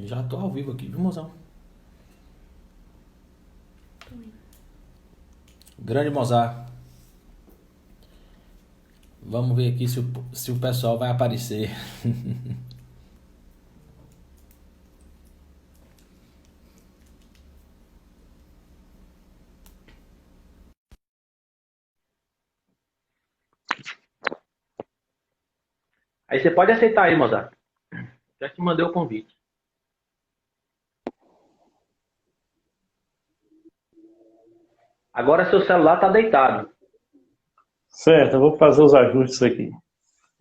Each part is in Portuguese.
Já tô ao vivo aqui, viu, mozão? Grande Mozart. Vamos ver aqui se o pessoal vai aparecer. Aí você pode aceitar aí, Mozart. Já te mandei o convite. Agora seu celular tá deitado. Certo, eu vou fazer os ajustes aqui.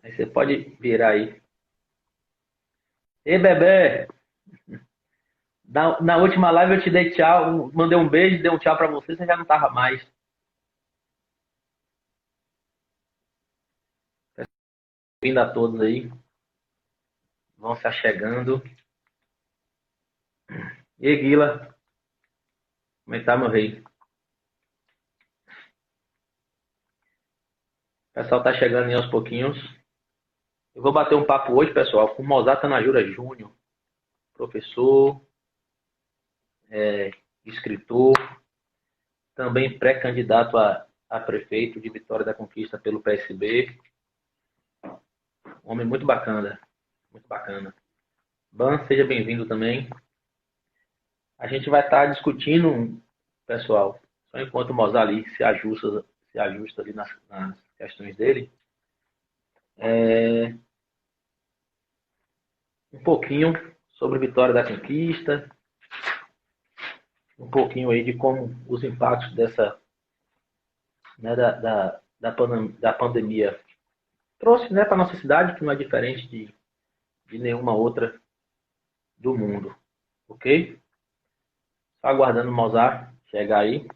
Aí você pode virar aí. Ei, bebê! Na última live eu te dei tchau, mandei um beijo, dei um tchau pra você, você já não tava mais. Vindo a todos aí, vão se achegando. E aí, Guila, como é que tá, meu rei? O pessoal tá chegando aí aos pouquinhos. Eu vou bater um papo hoje, pessoal, com o Mozart Tanajura Júnior, professor, escritor, também pré-candidato a prefeito de Vitória da Conquista pelo PSB. Um homem muito bacana, muito bacana. Ban, seja bem-vindo também. A gente vai estar discutindo, pessoal, só enquanto o Mozart ali se ajusta ali nas questões dele, um pouquinho sobre Vitória da Conquista, um pouquinho aí de como os impactos dessa, né, da pandemia trouxe, né, para nossa cidade, que não é diferente de nenhuma outra do mundo, ok? Só aguardando o Mozart chegar aí.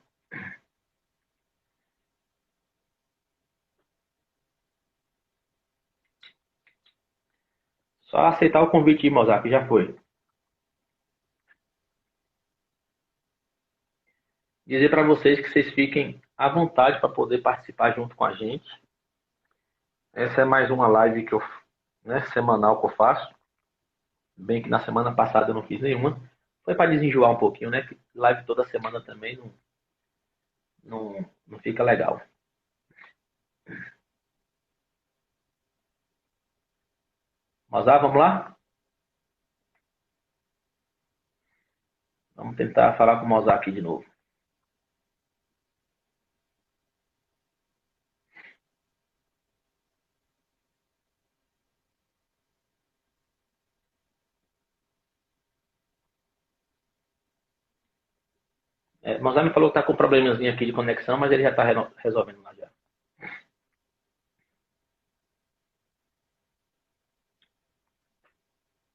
Só aceitar o convite de Mozart, que já foi. Dizer para vocês que vocês fiquem à vontade para poder participar junto com a gente. Essa é mais uma live que eu, né, semanal que eu faço. Bem que na semana passada eu não fiz nenhuma. Foi para desenjoar um pouquinho, né? Que live toda semana também não fica legal. Mas vamos lá? Vamos tentar falar com o Mozart aqui de novo. Mozart me falou que está com um problemazinho aqui de conexão, mas ele já está resolvendo lá já.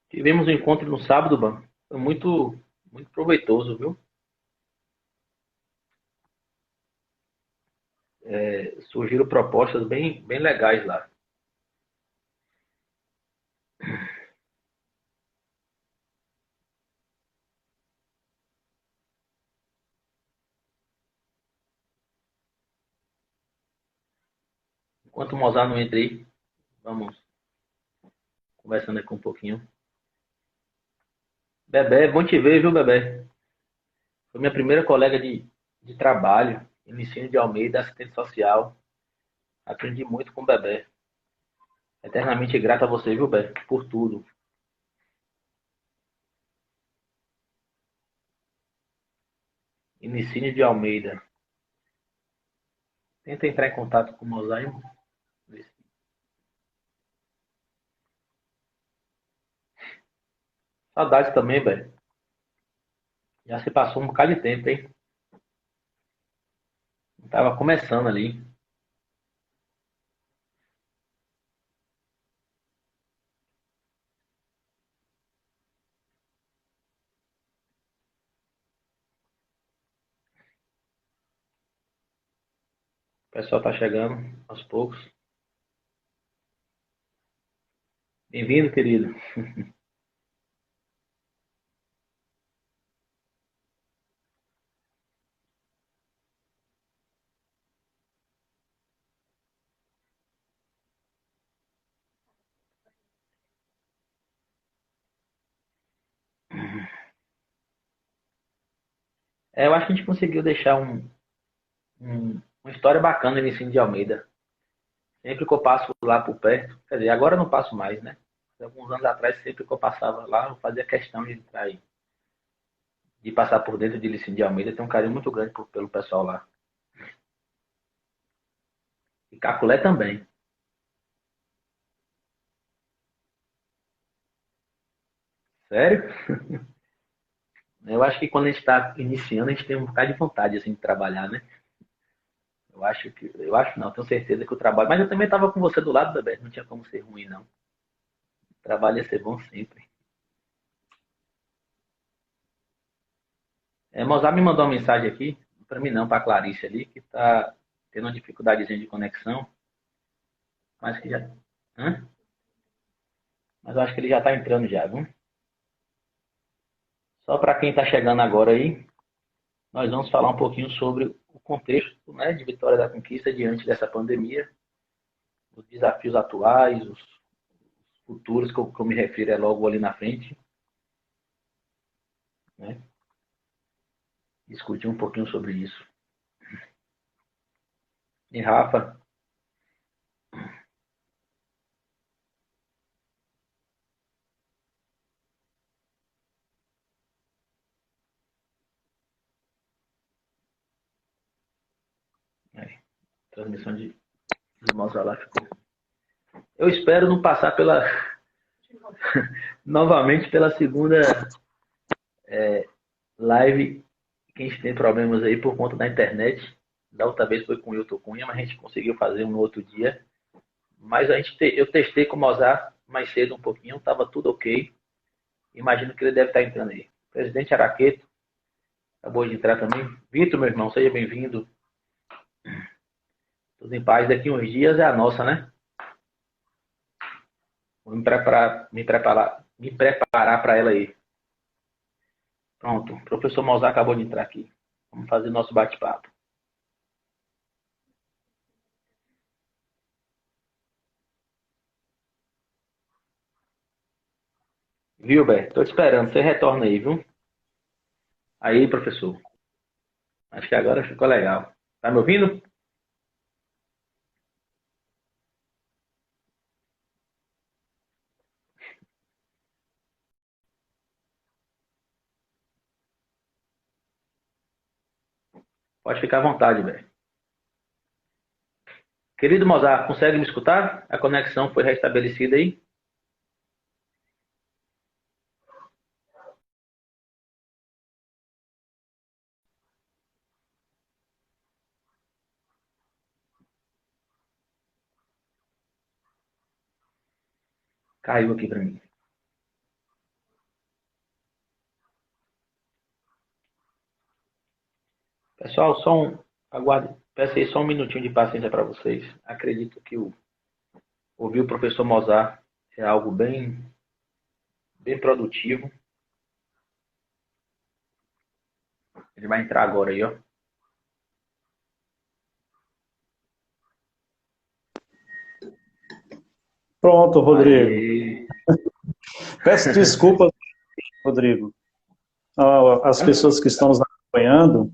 Tivemos um encontro no sábado, Ban. Foi muito proveitoso, viu? Surgiram propostas bem legais lá. Enquanto o Mozart não entra aí, vamos conversando aqui um pouquinho. Bebé, bom te ver, viu, Bebé? Foi minha primeira colega de trabalho, no ensino de Almeida, assistente social. Aprendi muito com o Bebé. Eternamente grato a você, viu, Bebé? Por tudo. Ensino de Almeida. Tenta entrar em contato com o Mozart. Saudades também, velho. Já se passou um bocado de tempo, hein? Tava começando ali. O pessoal tá chegando aos poucos. Bem-vindo, querido. Eu acho que a gente conseguiu deixar uma história bacana no ensino de Almeida. Sempre que eu passo lá por perto, quer dizer, agora eu não passo mais, né? Alguns anos atrás, sempre que eu passava lá, eu fazia questão de entrar aí, de passar por dentro de Licínio de Almeida. Tem um carinho muito grande pelo pessoal lá. E Caculé também. Sério? Eu acho que quando a gente está iniciando, a gente tem um bocado de vontade assim, de trabalhar, né? Eu acho não, tenho certeza que o trabalho. Mas eu também estava com você do lado, Bebeto, não tinha como ser ruim, não. O trabalho ia ser bom sempre. Mozart me mandou uma mensagem aqui, para mim não, para a Clarice ali, que está tendo uma dificuldadezinha de conexão, mas que já. Hã? Mas eu acho que ele já está entrando já, viu? Só para quem está chegando agora aí, nós vamos falar um pouquinho sobre o contexto, né, de Vitória da Conquista diante dessa pandemia, os desafios atuais, os futuros que eu me refiro é logo ali na frente, né? Discutir um pouquinho sobre isso. E Rafa, transmissão de Mozart lá ficou. Eu espero não passar pela novamente pela segunda live que a gente tem problemas aí por conta da internet. Da outra vez foi com o Hilton Cunha, mas a gente conseguiu fazer um no outro dia. Mas eu testei com o Mozart mais cedo um pouquinho, estava tudo ok. Imagino que ele deve estar entrando aí. Presidente Araqueto, acabou de entrar também. Vitor, meu irmão, seja bem-vindo. Tudo em paz. Daqui uns dias é a nossa, né? Vou me preparar para ela aí. Pronto, o professor Mozart acabou de entrar aqui. Vamos fazer nosso bate-papo. Viu, Beto? Estou te esperando. Você retorna aí, viu? Aí, professor. Acho que agora ficou legal. Tá me ouvindo? Pode ficar à vontade, Beto. Querido Mozart, consegue me escutar? A conexão foi restabelecida aí? Caiu aqui para mim. Pessoal, aguarde, peço aí só um minutinho de paciência para vocês. Acredito que ouvir o professor Mozart é algo bem produtivo. Ele vai entrar agora aí, ó. Pronto, Rodrigo. Aê. Peço desculpas, Rodrigo, as pessoas que estão nos acompanhando,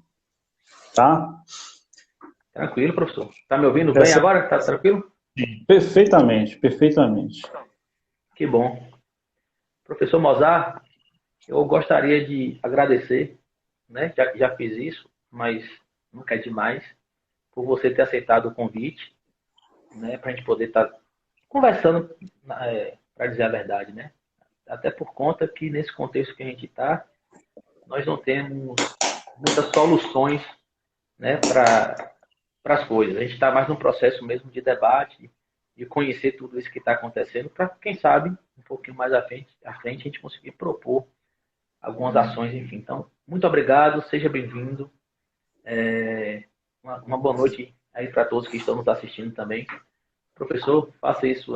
tá? Tranquilo, professor. Tá me ouvindo bem agora? Tá tranquilo? Perfeitamente, perfeitamente. Que bom. Professor Mozart, eu gostaria de agradecer, né? Já fiz isso, mas nunca é demais, por você ter aceitado o convite, né? Para a gente poder estar conversando, para dizer a verdade, né? Até por conta que nesse contexto que a gente está, nós não temos muitas soluções, né, para as coisas. A gente está mais num processo mesmo de debate, de conhecer tudo isso que está acontecendo, para, quem sabe, um pouquinho mais à frente a gente conseguir propor algumas ações, enfim. Então, muito obrigado, seja bem-vindo. Uma boa noite aí para todos que estão nos assistindo também. Professor, faça aí se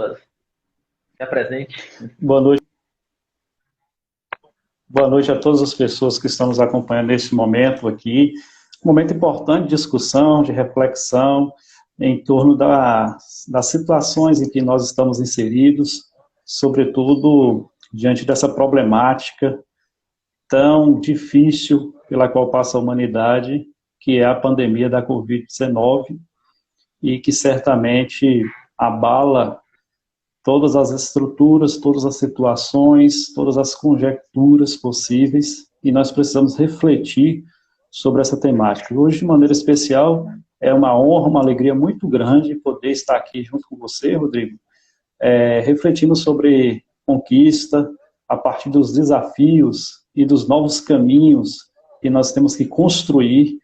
apresente. Boa noite. Boa noite a todas as pessoas que estão nos acompanhando nesse momento aqui. Um momento importante de discussão, de reflexão em torno das situações em que nós estamos inseridos, sobretudo diante dessa problemática tão difícil pela qual passa a humanidade, que é a pandemia da Covid-19, e que certamente abala todas as estruturas, todas as situações, todas as conjecturas possíveis, e nós precisamos refletir sobre essa temática. Hoje, de maneira especial, é uma honra, uma alegria muito grande poder estar aqui junto com você, Rodrigo, refletindo sobre conquista, a partir dos desafios e dos novos caminhos que nós temos que construir,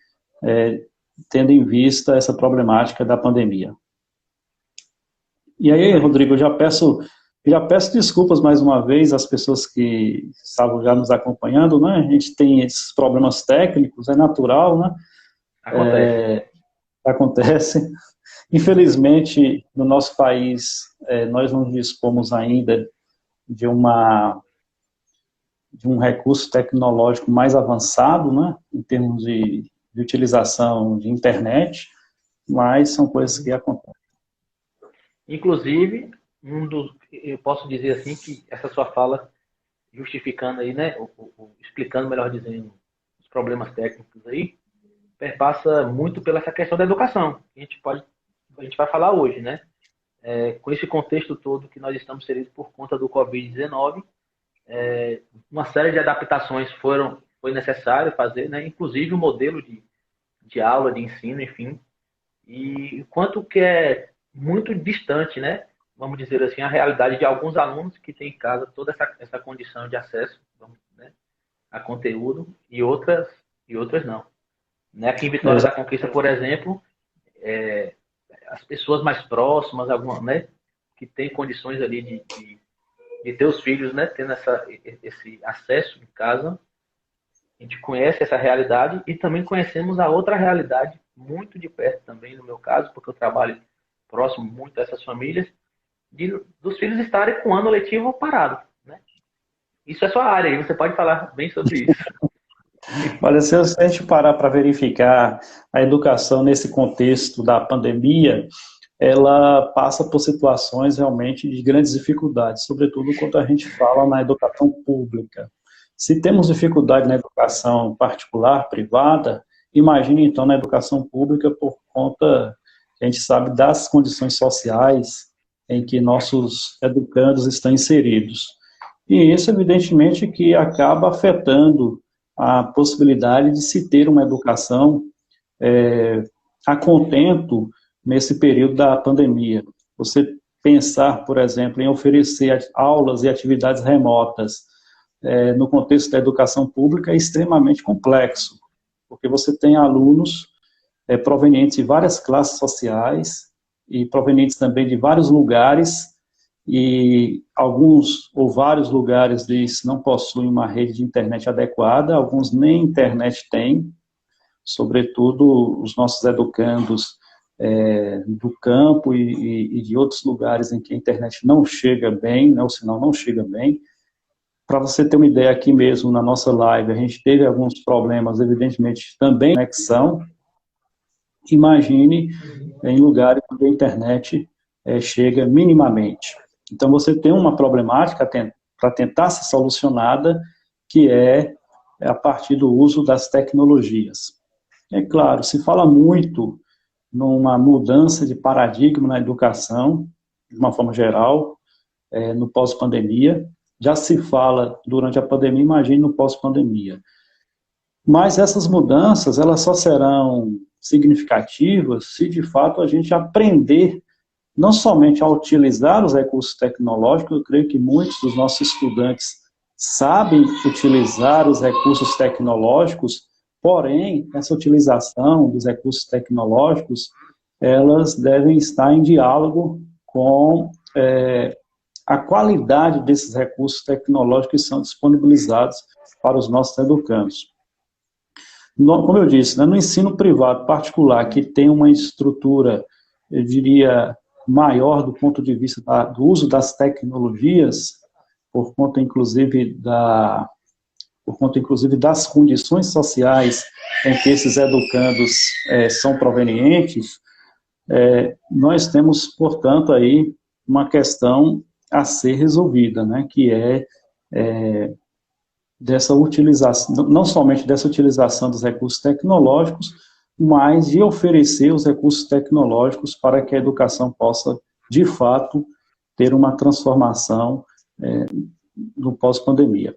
tendo em vista essa problemática da pandemia. E aí, Rodrigo, eu já peço desculpas mais uma vez às pessoas que estavam já nos acompanhando, né? A gente tem esses problemas técnicos, é natural, né? Acontece. Infelizmente, no nosso país, nós não dispomos ainda de um recurso tecnológico mais avançado, né? Em termos de utilização de internet, mas são coisas que acontecem. Inclusive, eu posso dizer assim que essa sua fala, justificando aí, né, explicando, melhor dizendo, os problemas técnicos aí, perpassa muito pela essa questão da educação. A gente vai falar hoje, né? Com esse contexto todo que nós estamos inseridos por conta do Covid-19, uma série de adaptações foi necessário fazer, né? Inclusive o modelo de aula, de ensino, enfim, e quanto que é muito distante, né? Vamos dizer assim, a realidade de alguns alunos que têm em casa toda essa condição de acesso, né, a conteúdo e outras não. Né? Aqui em Vitória da Conquista, por exemplo, as pessoas mais próximas, algumas, né, que têm condições ali de ter os filhos, né, tendo esse acesso em casa, a gente conhece essa realidade e também conhecemos a outra realidade muito de perto também, no meu caso, porque eu trabalho próximo muito a essas famílias, dos filhos estarem com o ano letivo parado, né? Isso é sua área, e você pode falar bem sobre isso. Olha, se a gente parar para verificar a educação nesse contexto da pandemia, ela passa por situações realmente de grandes dificuldades, sobretudo quando a gente fala na educação pública. Se temos dificuldade na educação particular, privada, imagine então na educação pública por conta, a gente sabe, das condições sociais em que nossos educandos estão inseridos. E isso, evidentemente, que acaba afetando a possibilidade de se ter uma educação a contento nesse período da pandemia. Você pensar, por exemplo, em oferecer aulas e atividades remotas no contexto da educação pública é extremamente complexo, porque você tem alunos provenientes de várias classes sociais e provenientes também de vários lugares, e alguns ou vários lugares desses não possuem uma rede de internet adequada, alguns nem internet têm, sobretudo os nossos educandos do campo e de outros lugares em que a internet não chega bem, né, o sinal não chega bem. Para você ter uma ideia, aqui mesmo na nossa live, a gente teve alguns problemas, evidentemente, também na conexão. Imagine em lugares onde a internet chega minimamente. Então, você tem uma problemática para tentar ser solucionada, que é a partir do uso das tecnologias. É claro, se fala muito numa mudança de paradigma na educação, de uma forma geral, no pós-pandemia. Já se fala durante a pandemia, imagine no pós-pandemia. Mas essas mudanças, elas só serão significativas se, de fato, a gente aprender não somente a utilizar os recursos tecnológicos. Eu creio que muitos dos nossos estudantes sabem utilizar os recursos tecnológicos, porém, essa utilização dos recursos tecnológicos, elas devem estar em diálogo com a qualidade desses recursos tecnológicos que são disponibilizados para os nossos educandos. Como eu disse, no ensino privado particular, que tem uma estrutura, eu diria, maior do ponto de vista do uso das tecnologias, por conta inclusive das condições sociais em que esses educandos são provenientes, nós temos, portanto, aí uma questão a ser resolvida, né, que é dessa utilização, não somente dessa utilização dos recursos tecnológicos, mas de oferecer os recursos tecnológicos para que a educação possa, de fato, ter uma transformação no pós-pandemia.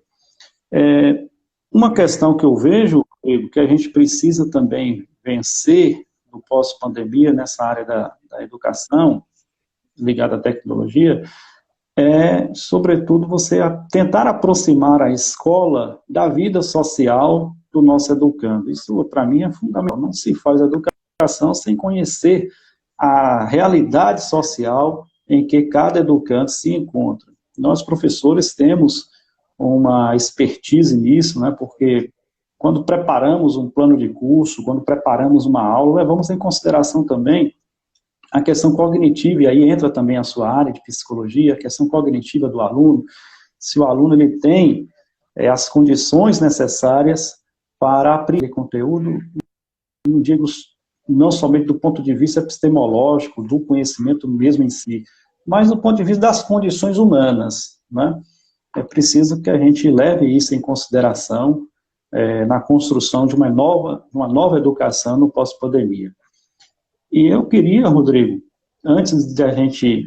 Uma questão que eu vejo, que a gente precisa também vencer no pós-pandemia, nessa área da educação, ligada à tecnologia, sobretudo, você tentar aproximar a escola da vida social do nosso educando. Isso, para mim, é fundamental. Não se faz educação sem conhecer a realidade social em que cada educando se encontra. Nós, professores, temos uma expertise nisso, né, porque quando preparamos um plano de curso, quando preparamos uma aula, levamos em consideração também a questão cognitiva, e aí entra também a sua área de psicologia, a questão cognitiva do aluno, se o aluno ele tem as condições necessárias para aprender conteúdo, não digo não somente do ponto de vista epistemológico, do conhecimento mesmo em si, mas do ponto de vista das condições humanas, né? É preciso que a gente leve isso em consideração na construção de uma nova educação no pós-pandemia. E eu queria, Rodrigo, antes de a gente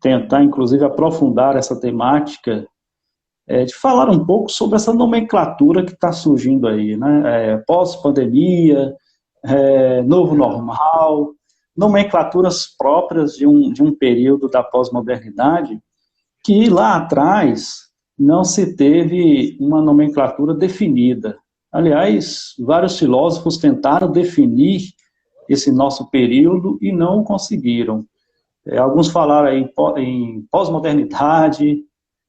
tentar, inclusive, aprofundar essa temática, de falar um pouco sobre essa nomenclatura que está surgindo aí, né? Pós-pandemia, novo normal, nomenclaturas próprias de um período da pós-modernidade, que lá atrás não se teve uma nomenclatura definida. Aliás, vários filósofos tentaram definir esse nosso período e não conseguiram. Alguns falaram aí em pós-modernidade,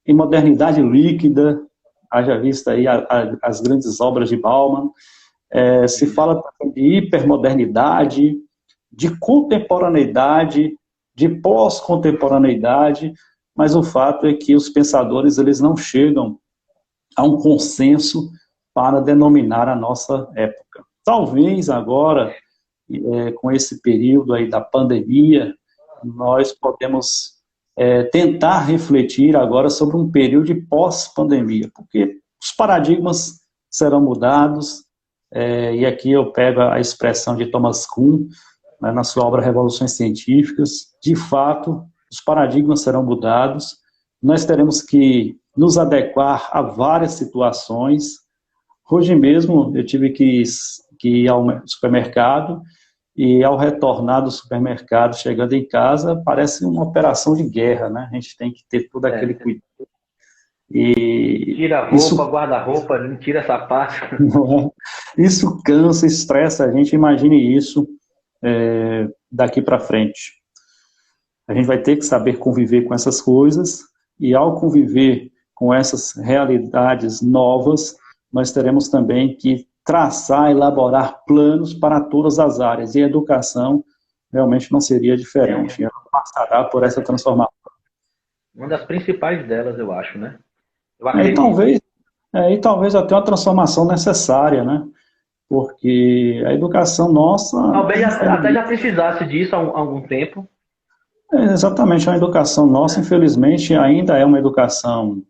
em modernidade líquida, haja vista aí as grandes obras de Bauman, se fala de hipermodernidade, de contemporaneidade, de pós-contemporaneidade, mas o fato é que os pensadores eles não chegam a um consenso para denominar a nossa época. Talvez agora, com esse período aí da pandemia, nós podemos tentar refletir agora sobre um período de pós-pandemia, porque os paradigmas serão mudados, e aqui eu pego a expressão de Thomas Kuhn, né, na sua obra Revoluções Científicas. De fato, os paradigmas serão mudados, nós teremos que nos adequar a várias situações. Hoje mesmo eu tive que ir ao supermercado, e ao retornar do supermercado, chegando em casa, parece uma operação de guerra, né? A gente tem que ter todo aquele cuidado. Tira a roupa, guarda a roupa, não tira sapato. Isso cansa, estressa a gente, imagine isso daqui para frente. A gente vai ter que saber conviver com essas coisas, e ao conviver com essas realidades novas, nós teremos também que traçar, elaborar planos para todas as áreas, e a educação realmente não seria diferente, ela passará por essa transformação. Uma das principais delas, eu acho, né? E talvez até uma transformação necessária, né? Porque a educação nossa... Talvez até já precisasse disso há algum tempo. Exatamente, a educação nossa, infelizmente, ainda é uma educação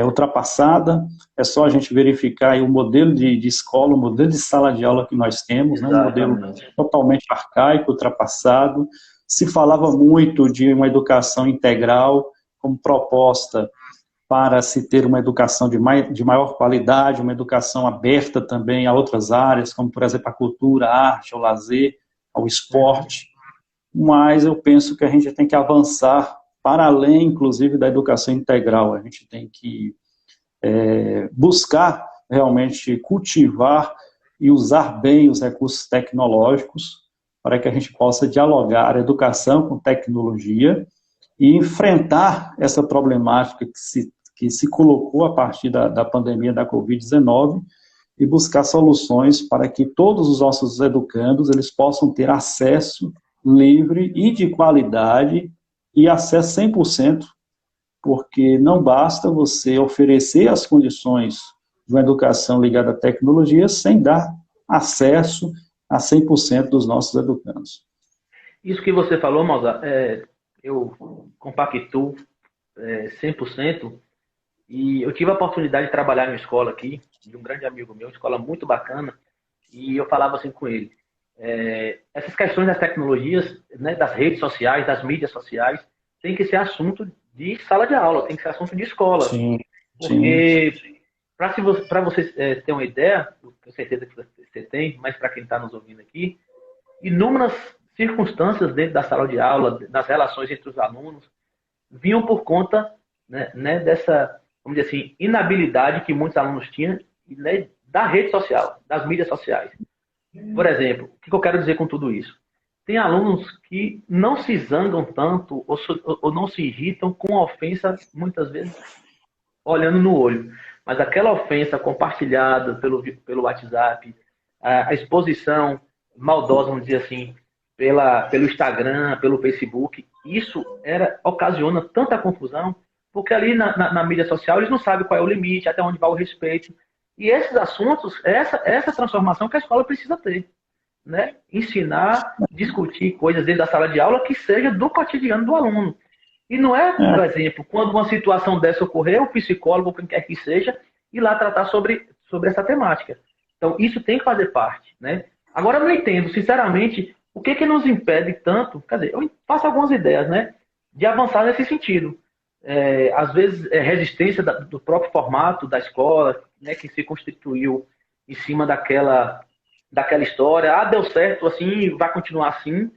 ultrapassada. É só a gente verificar aí o modelo de escola, o modelo de sala de aula que nós temos, né? Um modelo totalmente arcaico, ultrapassado. Se falava muito de uma educação integral como proposta para se ter uma educação de maior qualidade, uma educação aberta também a outras áreas, como, por exemplo, a cultura, a arte, o lazer, ao esporte. Mas eu penso que a gente tem que avançar para além, inclusive, da educação integral. A gente tem que buscar realmente cultivar e usar bem os recursos tecnológicos para que a gente possa dialogar a educação com tecnologia e enfrentar essa problemática que se colocou a partir da pandemia da Covid-19 e buscar soluções para que todos os nossos educandos eles possam ter acesso livre e de qualidade e acesso 100%, porque não basta você oferecer as condições de uma educação ligada à tecnologia sem dar acesso a 100% dos nossos educandos. Isso que você falou, Mausa, eu compactuo 100%, E eu tive a oportunidade de trabalhar em uma escola aqui, de um grande amigo meu, uma escola muito bacana, e eu falava assim com ele, essas questões das tecnologias, né, das redes sociais, das mídias sociais, tem que ser assunto de sala de aula, tem que ser assunto de escola. Sim, sim. Porque, para você ter uma ideia, tenho certeza que você tem, mas para quem está nos ouvindo aqui, inúmeras circunstâncias dentro da sala de aula, nas relações entre os alunos, vinham por conta, né, dessa, vamos dizer assim, inabilidade que muitos alunos tinham, né, da rede social, das mídias sociais. Por exemplo, o que eu quero dizer com tudo isso? Tem alunos que não se zangam tanto ou não se irritam com a ofensa, muitas vezes, olhando no olho. Mas aquela ofensa compartilhada pelo WhatsApp, a exposição maldosa, vamos dizer assim, pelo Instagram, pelo Facebook, isso ocasiona tanta confusão, porque ali na mídia social eles não sabem qual é o limite, até onde vai o respeito. E esses assuntos, essa transformação que a escola precisa ter. Né? Ensinar, discutir coisas dentro da sala de aula que seja do cotidiano do aluno. E não é, por exemplo, quando uma situação dessa ocorrer, o psicólogo, quem quer que seja, ir lá tratar sobre essa temática. Então, isso tem que fazer parte. Né? Agora, eu não entendo, sinceramente, o que nos impede tanto, quer dizer, eu faço algumas ideias, né, de avançar nesse sentido. Às vezes, resistência do próprio formato da escola, né, que se constituiu em cima daquela história, deu certo assim, vai continuar assim.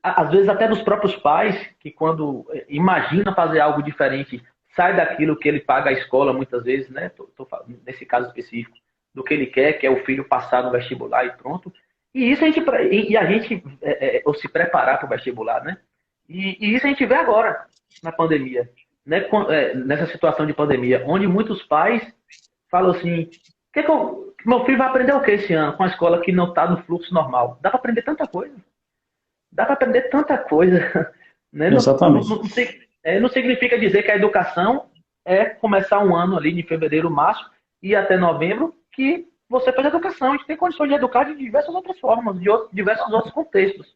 Às vezes até dos próprios pais, que quando imagina fazer algo diferente, sai daquilo que ele paga à escola muitas vezes, né? Tô falando, nesse caso específico, do que ele quer, que é o filho passar no vestibular e pronto. E isso a gente ou se preparar para o vestibular, né? E isso a gente vê agora, na pandemia, né? Nessa situação de pandemia, onde muitos pais falam assim, meu filho vai aprender o que esse ano com a escola que não está no fluxo normal? Dá para aprender tanta coisa. Né? Exatamente. Não significa dizer que a educação é começar um ano ali de fevereiro, março e até novembro que você faz educação. A gente tem condições de educar de diversas outras formas, de diversos outros contextos.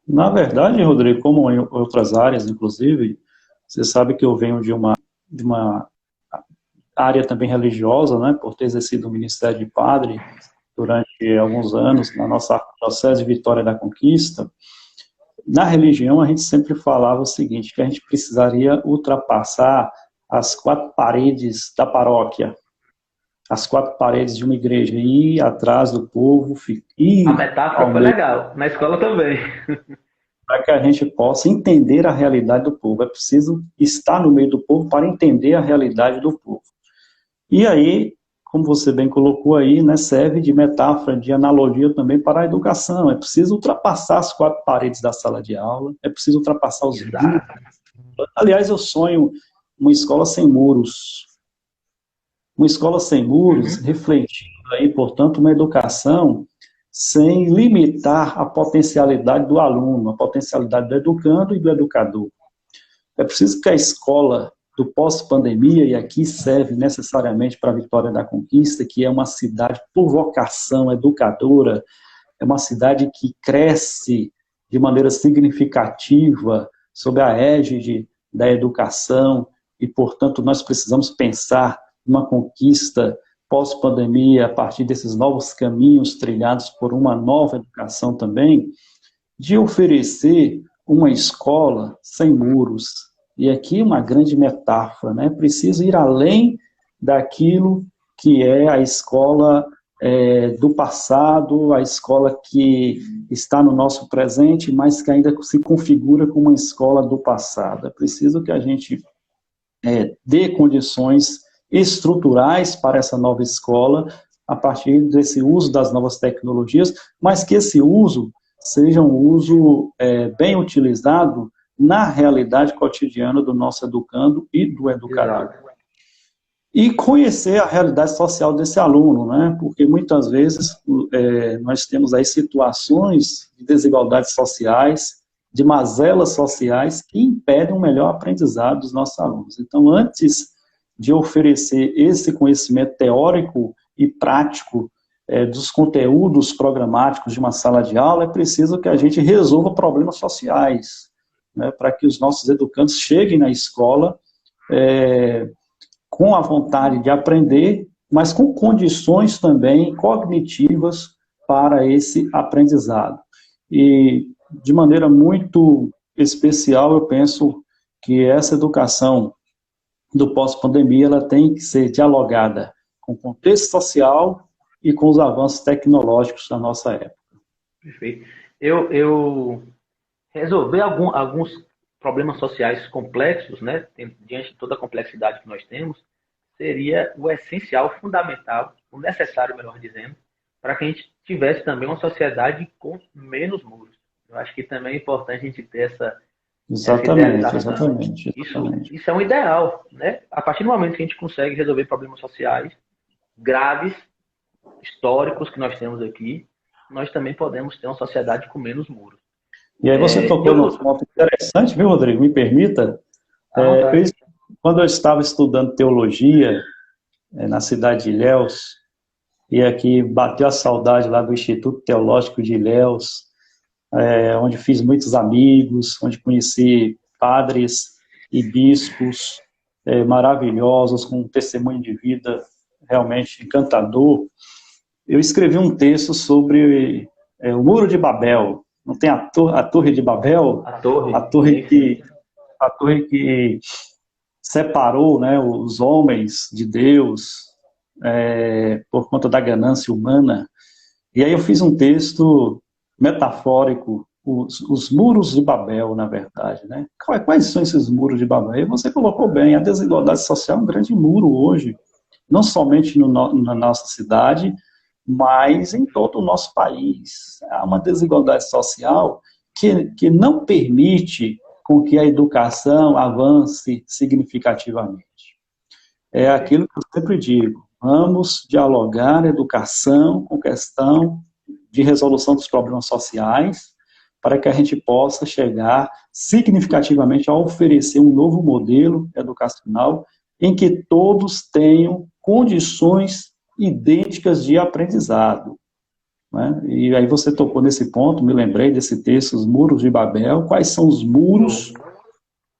Na verdade, Rodrigo, como em outras áreas, inclusive, você sabe que eu venho de uma área também religiosa, né, por ter exercido o ministério de padre durante alguns anos na nossa Diocese de Vitória da Conquista. Na religião, a gente sempre falava o seguinte, que a gente precisaria ultrapassar as 4 paredes da paróquia, as 4 paredes de uma igreja, ir atrás do povo, a metáfora foi legal, na escola também. Para que a gente possa entender a realidade do povo. É preciso estar no meio do povo para entender a realidade do povo. E aí, como você bem colocou aí, né, serve de metáfora, de analogia também para a educação. É preciso ultrapassar as 4 paredes da sala de aula, é preciso ultrapassar os muros. Aliás, eu sonho uma escola sem muros. Uma escola sem muros, refletindo aí, portanto, uma educação sem limitar a potencialidade do aluno, a potencialidade do educando e do educador. É preciso que a escola do pós-pandemia, e aqui serve necessariamente para a Vitória da Conquista, que é uma cidade por vocação educadora, é uma cidade que cresce de maneira significativa sob a égide da educação, e, portanto, nós precisamos pensar uma conquista pós-pandemia, a partir desses novos caminhos trilhados por uma nova educação também, de oferecer uma escola sem muros. E aqui uma grande metáfora, né? Preciso ir além daquilo que é a escola do passado, a escola que está no nosso presente, mas que ainda se configura como uma escola do passado. É preciso que a gente dê condições estruturais para essa nova escola, a partir desse uso das novas tecnologias, mas que esse uso seja um uso bem utilizado na realidade cotidiana do nosso educando e do educador. Exato. E conhecer a realidade social desse aluno, né? Porque muitas vezes nós temos aí situações de desigualdades sociais, de mazelas sociais, que impedem um melhor aprendizado dos nossos alunos. Então, antes de oferecer esse conhecimento teórico e prático dos conteúdos programáticos de uma sala de aula, é preciso que a gente resolva problemas sociais, né, para que os nossos educandos cheguem na escola com a vontade de aprender, mas com condições também cognitivas para esse aprendizado. E, de maneira muito especial, eu penso que essa educação do pós-pandemia ela tem que ser dialogada com o contexto social e com os avanços tecnológicos da nossa época. Perfeito. Eu resolver alguns problemas sociais complexos, né, diante de toda a complexidade que nós temos, seria o essencial, o fundamental, o necessário, melhor dizendo, para que a gente tivesse também uma sociedade com menos muros. Eu acho que também é importante a gente ter essa Exatamente. Isso é um ideal, né? A partir do momento que a gente consegue resolver problemas sociais graves, históricos que nós temos aqui, nós também podemos ter uma sociedade com menos muros. E aí você tocou num ponto interessante, viu, Rodrigo? Me permita. Quando eu estava estudando teologia na cidade de Ilhéus, e aqui bateu a saudade lá do Instituto Teológico de Ilhéus, onde fiz muitos amigos, onde conheci padres e bispos maravilhosos, com um testemunho de vida realmente encantador. Eu escrevi um texto sobre o Muro de Babel. Não tem a Torre de Babel? A torre que separou, né, os homens de Deus por conta da ganância humana. E aí eu fiz um texto metafórico, os muros de Babel, na verdade, né? Quais são esses muros de Babel? E você colocou bem, a desigualdade social é um grande muro hoje, não somente na nossa cidade, mas em todo o nosso país. Há uma desigualdade social que não permite com que a educação avance significativamente. É aquilo que eu sempre digo, vamos dialogar a educação com questão de resolução dos problemas sociais, para que a gente possa chegar significativamente a oferecer um novo modelo educacional em que todos tenham condições idênticas de aprendizado. Né? E aí você tocou nesse ponto, me lembrei desse texto, os muros de Babel. Quais são os muros,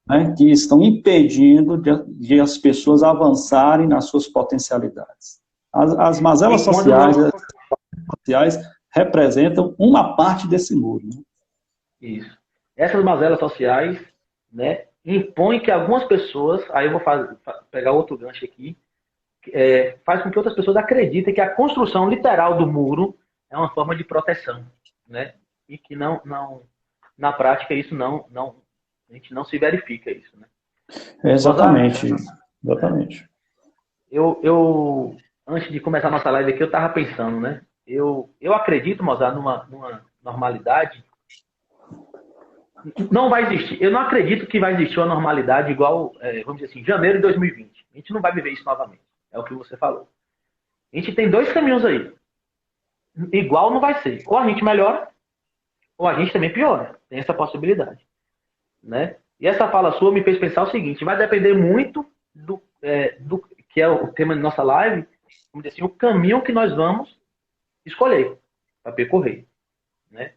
né, que estão impedindo de as pessoas avançarem nas suas potencialidades? As mazelas sociais representam uma parte desse muro. Né? Isso. Essas mazelas sociais, né, impõem que algumas pessoas, aí eu vou pegar outro gancho aqui, faz com que outras pessoas acreditem que a construção literal do muro é uma forma de proteção, né? E que não na prática isso a gente não se verifica isso, né? Exatamente. Eu antes de começar a nossa live aqui, eu estava pensando, né? Eu acredito, Mozart, numa normalidade. Não vai existir. Eu não acredito que vai existir uma normalidade igual, vamos dizer assim, janeiro de 2020. A gente não vai viver isso novamente. É o que você falou. A gente tem dois caminhos aí. Igual não vai ser. Ou a gente melhora, ou a gente também piora. Tem essa possibilidade. Né? E essa fala sua me fez pensar o seguinte: vai depender muito do que é o tema da nossa live, vamos dizer assim, o caminho que nós vamos escolher para percorrer. Né?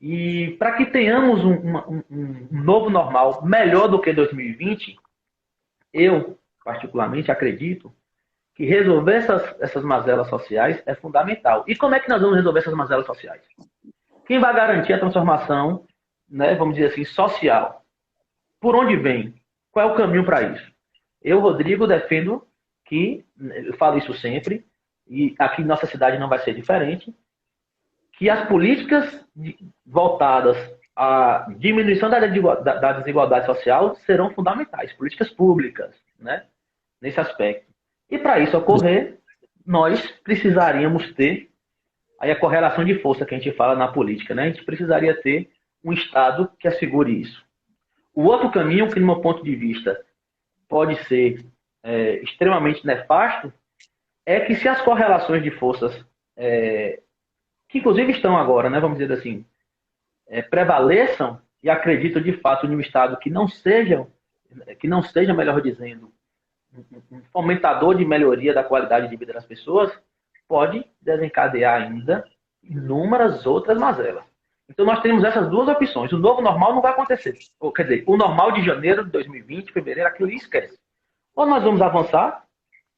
E para que tenhamos um novo normal melhor do que 2020, eu, particularmente, acredito que resolver essas mazelas sociais é fundamental. E como é que nós vamos resolver essas mazelas sociais? Quem vai garantir a transformação, né, vamos dizer assim, social? Por onde vem? Qual é o caminho para isso? Eu, Rodrigo, defendo que, eu falo isso sempre, e aqui em nossa cidade não vai ser diferente, que as políticas voltadas à diminuição da desigualdade social serão fundamentais, políticas públicas, né, nesse aspecto. E para isso ocorrer, nós precisaríamos ter aí a correlação de força que a gente fala na política, né? A gente precisaria ter um Estado que assegure isso. O outro caminho, que no meu ponto de vista pode ser extremamente nefasto, é que se as correlações de forças, que inclusive estão agora, né, vamos dizer assim, prevaleçam, e acredito de fato em um Estado que não seja, melhor dizendo, um fomentador de melhoria da qualidade de vida das pessoas, pode desencadear ainda inúmeras outras mazelas. Então nós temos essas duas opções. O novo normal não vai acontecer. Quer dizer, o normal de janeiro de 2020, fevereiro, aquilo ali esquece. Ou nós vamos avançar,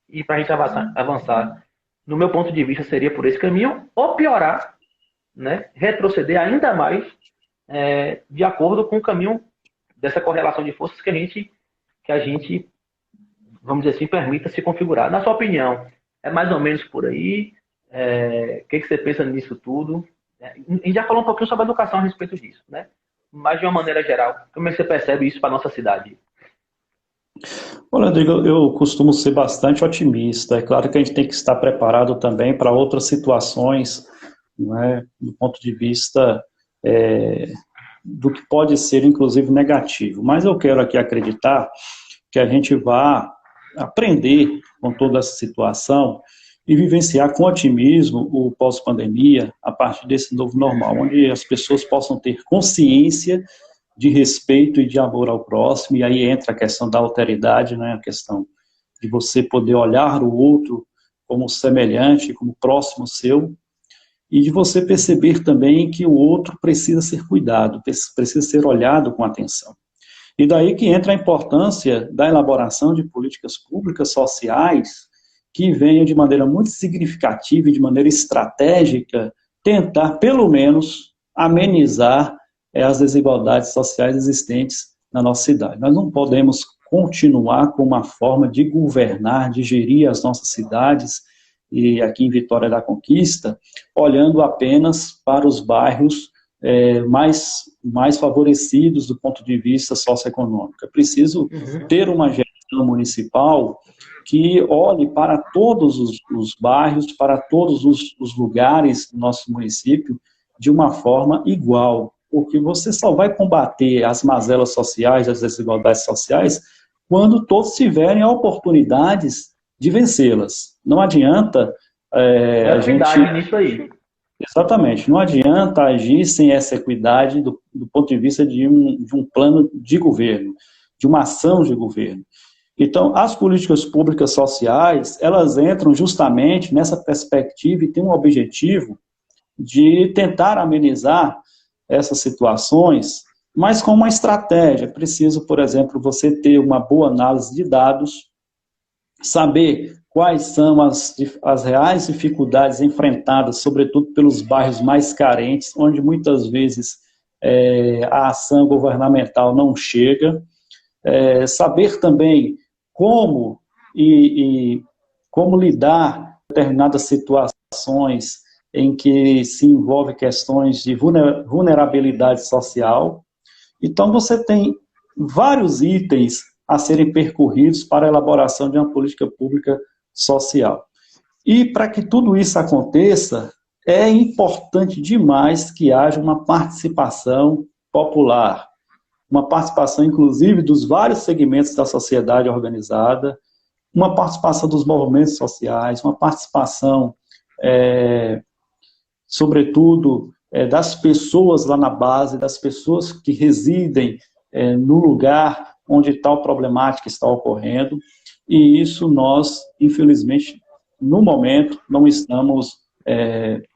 e para a gente avançar, no meu ponto de vista, seria por esse caminho, ou piorar, né, retroceder ainda mais de acordo com o caminho dessa correlação de forças que a gente, vamos dizer assim, permita se configurar. Na sua opinião, é mais ou menos por aí? O que você pensa nisso tudo? A gente já falou um pouquinho sobre a educação a respeito disso, né? Mas de uma maneira geral, como é que você percebe isso para a nossa cidade? Olha, Rodrigo, eu costumo ser bastante otimista. É claro que a gente tem que estar preparado também para outras situações, né, do ponto de vista do que pode ser, inclusive, negativo. Mas eu quero aqui acreditar que a gente vá aprender com toda essa situação e vivenciar com otimismo o pós-pandemia a partir desse novo normal, onde as pessoas possam ter consciência de respeito e de amor ao próximo, e aí entra a questão da alteridade, né, a questão de você poder olhar o outro como semelhante, como próximo seu, e de você perceber também que o outro precisa ser cuidado, precisa ser olhado com atenção. E daí que entra a importância da elaboração de políticas públicas sociais que venham de maneira muito significativa e de maneira estratégica tentar, pelo menos, amenizar as desigualdades sociais existentes na nossa cidade. Nós não podemos continuar com uma forma de governar, de gerir as nossas cidades, e aqui em Vitória da Conquista, olhando apenas para os bairros mais favorecidos do ponto de vista socioeconômico. É preciso ter uma gestão municipal que olhe para todos os bairros, para todos os lugares do nosso município de uma forma igual, porque você só vai combater as mazelas sociais, as desigualdades sociais, quando todos tiverem oportunidades de vencê-las. Não adianta a gente... nisso aí. Exatamente, não adianta agir sem essa equidade do ponto de vista de um plano de governo, de uma ação de governo. Então, as políticas públicas sociais, elas entram justamente nessa perspectiva e têm um objetivo de tentar amenizar essas situações, mas com uma estratégia. É preciso, por exemplo, você ter uma boa análise de dados, saber quais são as reais dificuldades enfrentadas, sobretudo pelos bairros mais carentes, onde muitas vezes a ação governamental não chega, saber também como lidar com determinadas situações em que se envolve questões de vulnerabilidade social. Então, você tem vários itens a serem percorridos para a elaboração de uma política pública social. E para que tudo isso aconteça, é importante demais que haja uma participação popular, uma participação, inclusive, dos vários segmentos da sociedade organizada, uma participação dos movimentos sociais, uma participação, sobretudo, das pessoas lá na base, das pessoas que residem no lugar onde tal problemática está ocorrendo, e isso nós, infelizmente, no momento, não estamos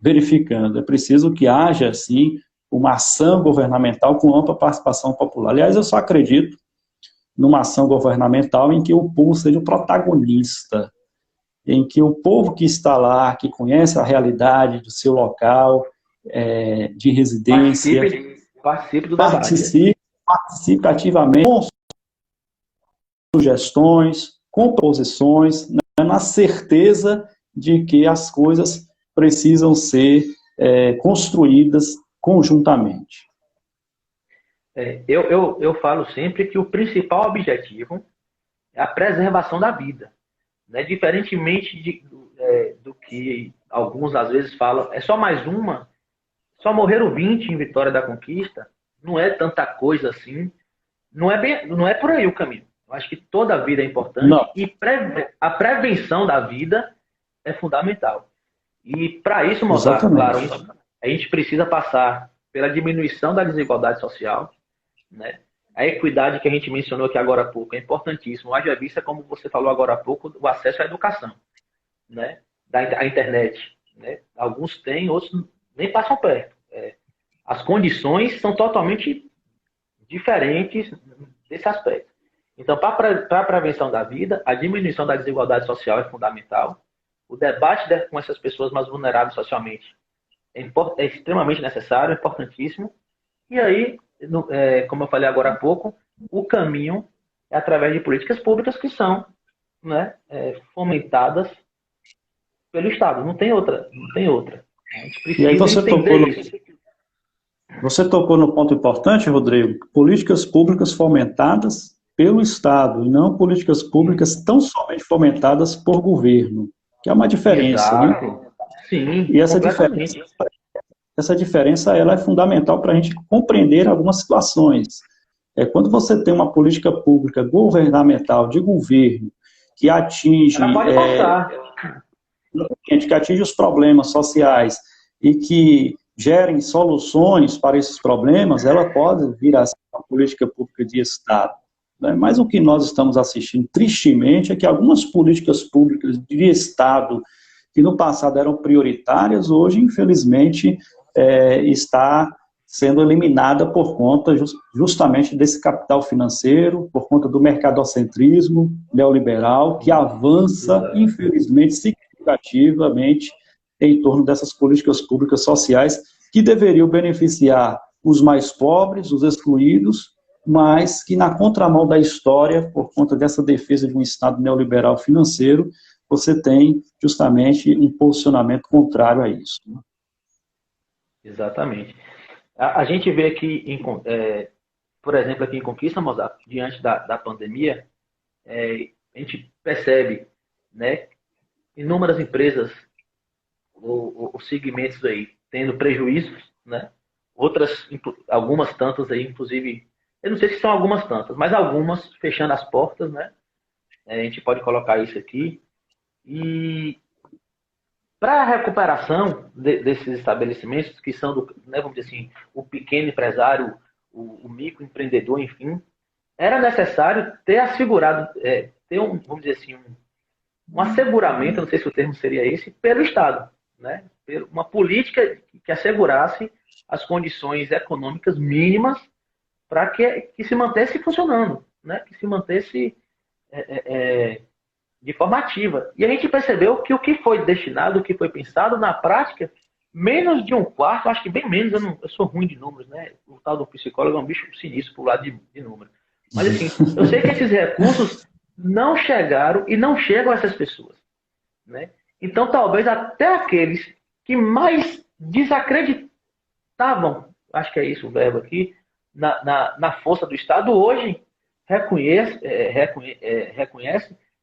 verificando. É preciso que haja, sim, uma ação governamental com ampla participação popular. Aliás, eu só acredito numa ação governamental em que o povo seja o protagonista, em que o povo que está lá, que conhece a realidade do seu local de residência, participe do debate. Participe ativamente com sugestões, com proposições, né, na certeza de que as coisas precisam ser construídas conjuntamente. Eu falo sempre que o principal objetivo é a preservação da vida, né? Diferentemente do que alguns às vezes falam, é só mais uma, só morreram 20 em Vitória da Conquista, não é tanta coisa assim, não é por aí o caminho. Eu acho que toda a vida é importante. Não. E a prevenção da vida é fundamental. E para isso, mostrar, claro, a gente precisa passar pela diminuição da desigualdade social, né? A equidade que a gente mencionou aqui agora há pouco é importantíssimo. Haja vista, como você falou agora há pouco, o acesso à educação, né? Da internet, né? Alguns têm, outros nem passam perto. As condições são totalmente diferentes desse aspecto. Então, para a prevenção da vida, a diminuição da desigualdade social é fundamental. O debate com essas pessoas mais vulneráveis socialmente é extremamente necessário, é importantíssimo. E aí, como eu falei agora há pouco, o caminho é através de políticas públicas que são, né, fomentadas pelo Estado. Não tem outra. Não tem outra. A gente precisa E aí entender você tocou no ponto importante, Rodrigo, políticas públicas fomentadas pelo Estado, e não políticas públicas tão somente fomentadas por governo, que é uma diferença, Exato. né? Sim, E completamente. essa diferença ela é fundamental para a gente compreender algumas situações. Quando você tem uma política pública governamental, de governo, que atinge, Ela pode passar. que atinge os problemas sociais e que gerem soluções para esses problemas, ela pode vir a ser uma política pública de Estado. Né? Mas o que nós estamos assistindo, tristemente, é que algumas políticas públicas de Estado, que no passado eram prioritárias, hoje, infelizmente, está sendo eliminada por conta justamente desse capital financeiro, por conta do mercadocentrismo neoliberal, que avança, infelizmente, significativamente em torno dessas políticas públicas sociais que deveriam beneficiar os mais pobres, os excluídos, mas que na contramão da história, por conta dessa defesa de um Estado neoliberal financeiro, você tem justamente um posicionamento contrário a isso. Exatamente. A gente vê aqui, por exemplo, aqui em Conquista, Mozart, diante da pandemia, a gente percebe, né, inúmeras empresas ou segmentos aí tendo prejuízos, né? Algumas tantas aí, inclusive, eu não sei se são algumas tantas, mas algumas fechando as portas, né? A gente pode colocar isso aqui. E para a recuperação desses estabelecimentos, que são, né, vamos dizer assim, o pequeno empresário, o microempreendedor, enfim, era necessário ter assegurado, ter vamos dizer assim, um asseguramento, não sei se o termo seria esse, pelo Estado, né? Uma política que assegurasse as condições econômicas mínimas para que se mantesse funcionando, né? Que se mantesse de forma ativa. E a gente percebeu que o que foi destinado, o que foi pensado, na prática, menos de um quarto, acho que bem menos, eu sou ruim de números, né? O tal do psicólogo é um bicho sinistro pro lado de números. Mas assim, eu sei que esses recursos não chegaram e não chegam a essas pessoas, né? Então, talvez até aqueles que mais desacreditavam, acho que é isso o verbo aqui, na força do Estado, hoje reconhece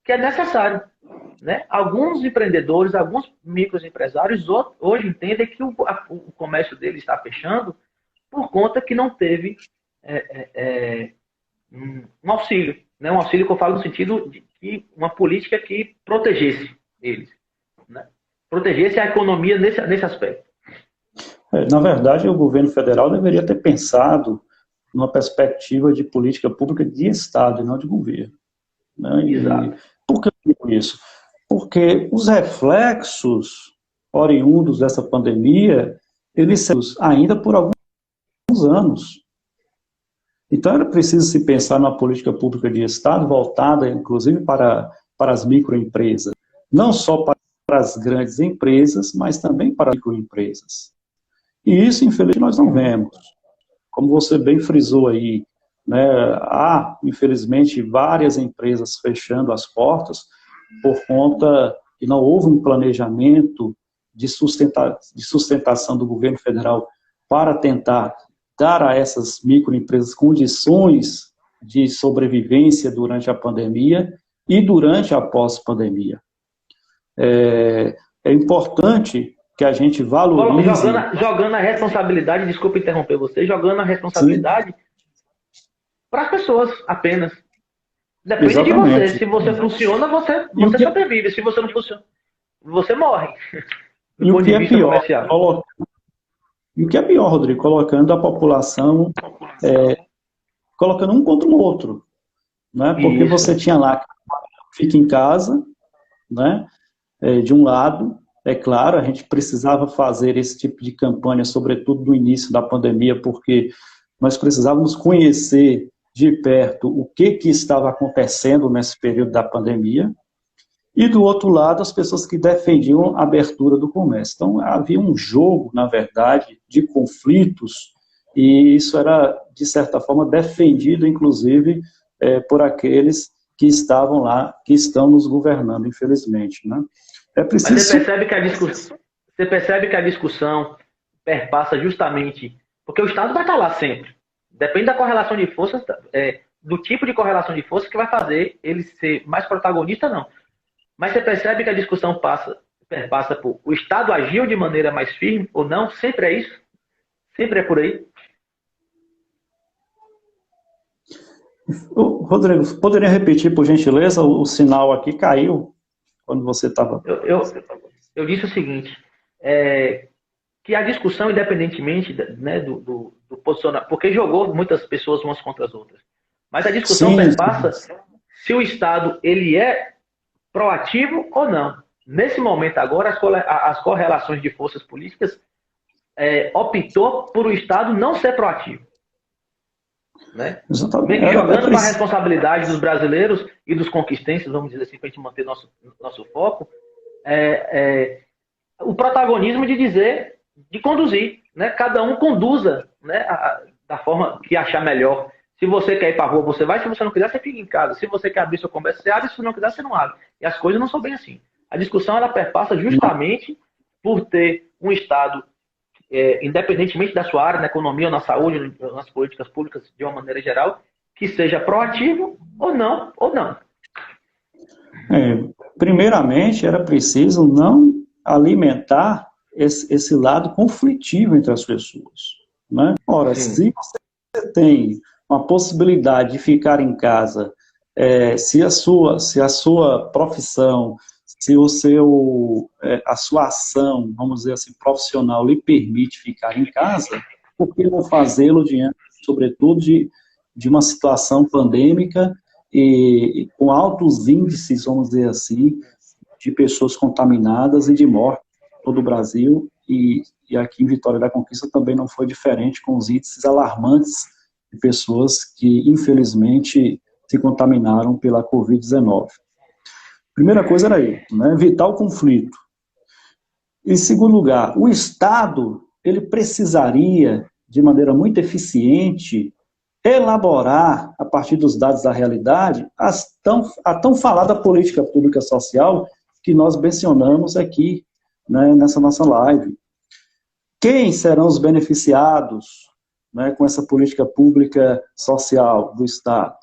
que é necessário, né? Alguns empreendedores, alguns microempresários hoje entendem que o comércio deles está fechando por conta que não teve um auxílio, né? Um auxílio que eu falo no sentido de que uma política que protegesse eles, né? Protegesse a economia nesse aspecto. Na verdade, o governo federal deveria ter pensado numa perspectiva de política pública de Estado e não de governo. Né? Exato. Por que eu digo isso? Porque os reflexos oriundos dessa pandemia, eles são ainda por alguns anos. Então, era preciso se pensar numa política pública de Estado voltada, inclusive, para as microempresas. Não só para as grandes empresas, mas também para as microempresas. E isso, infelizmente, nós não vemos. Como você bem frisou aí, né, há, infelizmente, várias empresas fechando as portas por conta que não houve um planejamento de sustentação do governo federal para tentar dar a essas microempresas condições de sobrevivência durante a pandemia e durante a pós-pandemia. É importante que a gente valorize... Jogando a responsabilidade, desculpa interromper você, jogando a responsabilidade para as pessoas apenas. Depende Exatamente. De você. Se você funciona, você sobrevive. Se você não funciona, você morre. E o que é pior, Rodrigo, colocando a população, colocando um contra o outro. Né? Porque Isso. Você tinha lá que fica em casa, né? De um lado, é claro, a gente precisava fazer esse tipo de campanha, sobretudo no início da pandemia, porque nós precisávamos conhecer de perto o que estava acontecendo nesse período da pandemia, e do outro lado as pessoas que defendiam a abertura do comércio. Então havia um jogo, na verdade, de conflitos, e isso era, de certa forma, defendido, inclusive, por aqueles que estavam lá, que estão nos governando, infelizmente, né? É preciso... Mas você percebe que a discussão perpassa justamente, porque o Estado vai estar lá sempre. Depende da correlação de forças, do tipo de correlação de forças que vai fazer ele ser mais protagonista, não. Mas você percebe que a discussão perpassa por o Estado agiu de maneira mais firme ou não? Sempre é isso? Sempre é por aí? Rodrigo, poderia repetir, por gentileza? O sinal aqui caiu quando você estava... Eu disse o seguinte, que a discussão, independentemente, né, do posicionamento, porque jogou muitas pessoas umas contra as outras, mas a discussão perpassa se o Estado ele é proativo ou não. Nesse momento agora, as correlações de forças políticas optou por o Estado não ser proativo. Né? Meio que jogando para a responsabilidade dos brasileiros e dos conquistenses, vamos dizer assim, para a gente manter nosso foco, o protagonismo de dizer, de conduzir, né? Cada um conduza, né? Da forma que achar melhor. Se você quer ir para a rua, você vai. Se você não quiser, você fica em casa. Se você quer abrir seu comércio, você abre. Se você não quiser, você não abre. E as coisas não são bem assim. A discussão ela perpassa justamente por ter um Estado, independentemente da sua área, na economia, ou na saúde, nas políticas públicas, de uma maneira geral, que seja proativo ou não. Primeiramente, era preciso não alimentar esse lado conflitivo entre as pessoas, né? Ora, se você tem uma possibilidade de ficar em casa, se a sua profissão, se a sua ação, vamos dizer assim, profissional lhe permite ficar em casa, por que não fazê-lo diante, sobretudo, de uma situação pandêmica e com altos índices, vamos dizer assim, de pessoas contaminadas e de morte em todo o Brasil, e aqui em Vitória da Conquista também não foi diferente, com os índices alarmantes de pessoas que, infelizmente, se contaminaram pela Covid-19. Primeira coisa era isso, né? Evitar o conflito. Em segundo lugar, o Estado, ele precisaria, de maneira muito eficiente, elaborar, a partir dos dados da realidade, a tão falada política pública social que nós mencionamos aqui, né, nessa nossa live. Quem serão os beneficiados, né, com essa política pública social do Estado?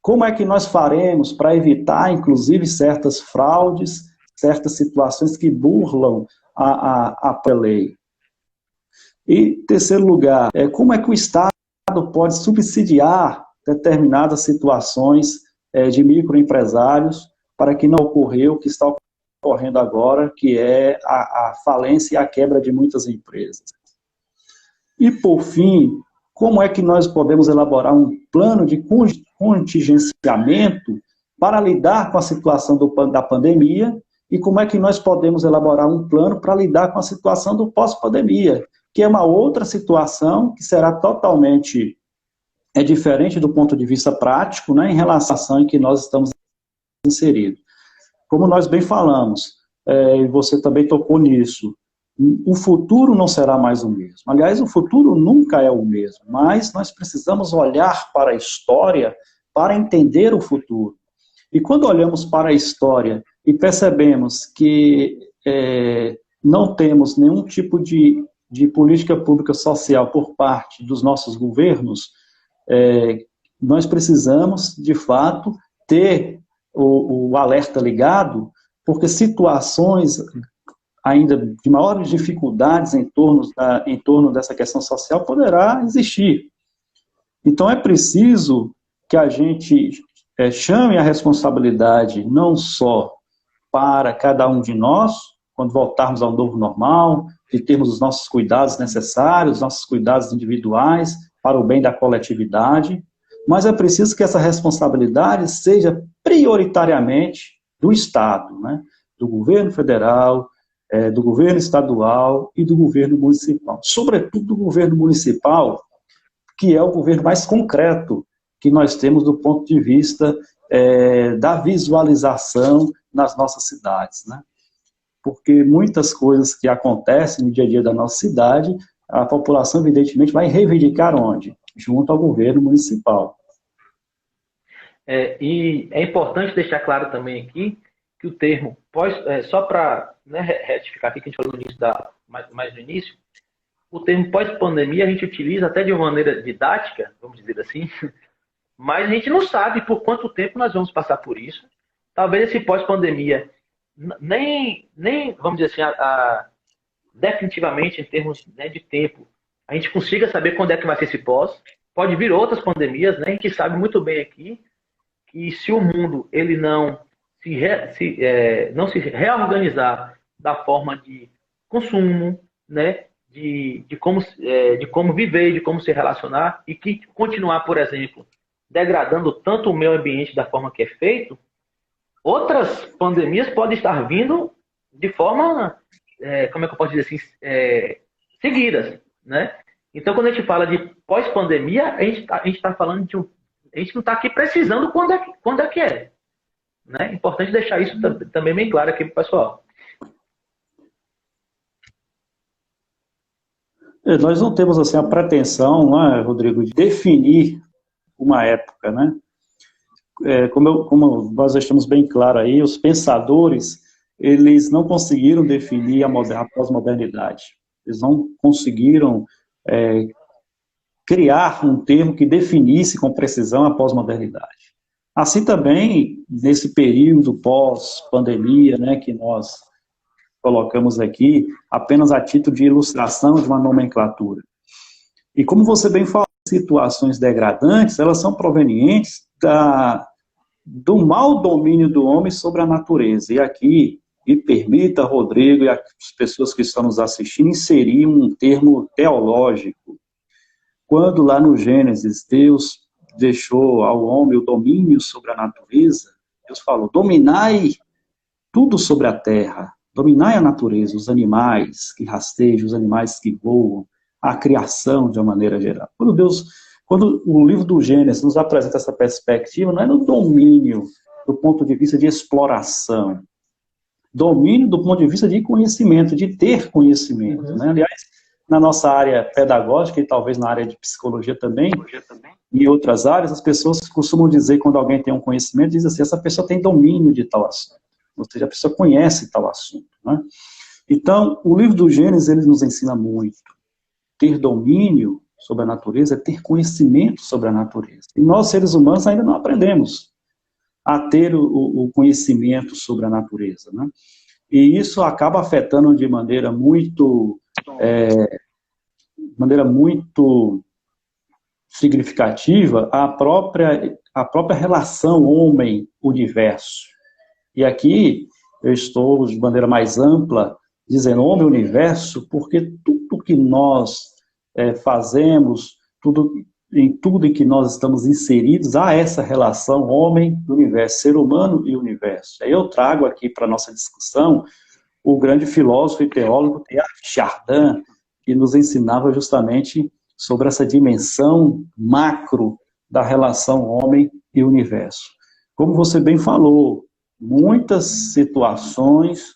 Como é que nós faremos para evitar, inclusive, certas fraudes, certas situações que burlam a lei? E, em terceiro lugar, como é que o Estado pode subsidiar determinadas situações de microempresários para que não ocorra o que está ocorrendo agora, que é a falência e a quebra de muitas empresas. E, por fim, como é que nós podemos elaborar um plano de contingenciamento para lidar com a situação da pandemia e como é que nós podemos elaborar um plano para lidar com a situação do pós-pandemia, que é uma outra situação que será totalmente diferente do ponto de vista prático, né, em relação em que nós estamos inseridos. Como nós bem falamos, e você também tocou nisso, o futuro não será mais o mesmo. Aliás, o futuro nunca é o mesmo, mas nós precisamos olhar para a história para entender o futuro. E quando olhamos para a história e percebemos que não temos nenhum tipo de política pública social por parte dos nossos governos, nós precisamos, de fato, ter o alerta ligado, porque situações ainda de maiores dificuldades em torno dessa questão social poderá existir. Então é preciso que a gente chame a responsabilidade não só para cada um de nós, quando voltarmos ao novo normal, de termos os nossos cuidados necessários, nossos cuidados individuais, para o bem da coletividade, mas é preciso que essa responsabilidade seja prioritariamente do Estado, né? Do governo federal, do governo estadual e do governo municipal. Sobretudo do governo municipal, que é o governo mais concreto, que nós temos do ponto de vista da visualização nas nossas cidades, né? Porque muitas coisas que acontecem no dia a dia da nossa cidade, a população, evidentemente, vai reivindicar onde? Junto ao governo municipal. E é importante deixar claro também aqui que o termo só para, né, retificar aqui que a gente falou no início mais no início, o termo pós-pandemia a gente utiliza até de uma maneira didática, vamos dizer assim, mas a gente não sabe por quanto tempo nós vamos passar por isso. Talvez esse pós-pandemia nem vamos dizer assim, definitivamente em termos, né, de tempo, a gente consiga saber quando é que vai ser esse pós. Pode vir outras pandemias, né? A gente sabe muito bem aqui que se o mundo ele não se reorganizar da forma de consumo, né, de como viver, de como se relacionar, e que continuar, por exemplo, degradando tanto o meio ambiente da forma que é feito, outras pandemias podem estar vindo de forma, como é que eu posso dizer assim, seguidas, né? Então, quando a gente fala de pós-pandemia, a gente está falando a gente não está aqui precisando quando é que é. Né? É importante deixar isso também bem claro aqui para o pessoal. Nós não temos assim, a pretensão, né, Rodrigo, de definir uma época, né? Como nós deixamos bem claro aí, os pensadores, eles não conseguiram definir a pós-modernidade. Eles não conseguiram criar um termo que definisse com precisão a pós-modernidade. Assim também, nesse período pós-pandemia, né, que nós colocamos aqui, apenas a título de ilustração de uma nomenclatura. E como você bem falou, situações degradantes, elas são provenientes do mau domínio do homem sobre a natureza. E aqui, me permita, Rodrigo, e as pessoas que estão nos assistindo, inserir um termo teológico. Quando lá no Gênesis, Deus deixou ao homem o domínio sobre a natureza, Deus falou, dominai tudo sobre a terra, dominai a natureza, os animais que rastejam, os animais que voam, a criação de uma maneira geral. Quando o livro do Gênesis nos apresenta essa perspectiva, não é no domínio do ponto de vista de exploração, domínio do ponto de vista de conhecimento, de ter conhecimento, né? Aliás, na nossa área pedagógica e talvez na área de psicologia também, e em outras áreas, as pessoas costumam dizer, quando alguém tem um conhecimento, diz assim, essa pessoa tem domínio de tal assunto, ou seja, a pessoa conhece tal assunto, né? Então, o livro do Gênesis, ele nos ensina muito. Ter domínio sobre a natureza é ter conhecimento sobre a natureza. E nós, seres humanos, ainda não aprendemos a ter o conhecimento sobre a natureza, né? E isso acaba afetando de maneira muito significativa a própria relação homem-universo. E aqui eu estou, de maneira mais ampla, dizendo homem-universo, porque tudo que nós fazemos, em tudo em que nós estamos inseridos, há essa relação homem-universo, ser humano e universo. Aí eu trago aqui para a nossa discussão o grande filósofo e teólogo Teilhard de Chardin, que nos ensinava justamente sobre essa dimensão macro da relação homem e universo. Como você bem falou, muitas situações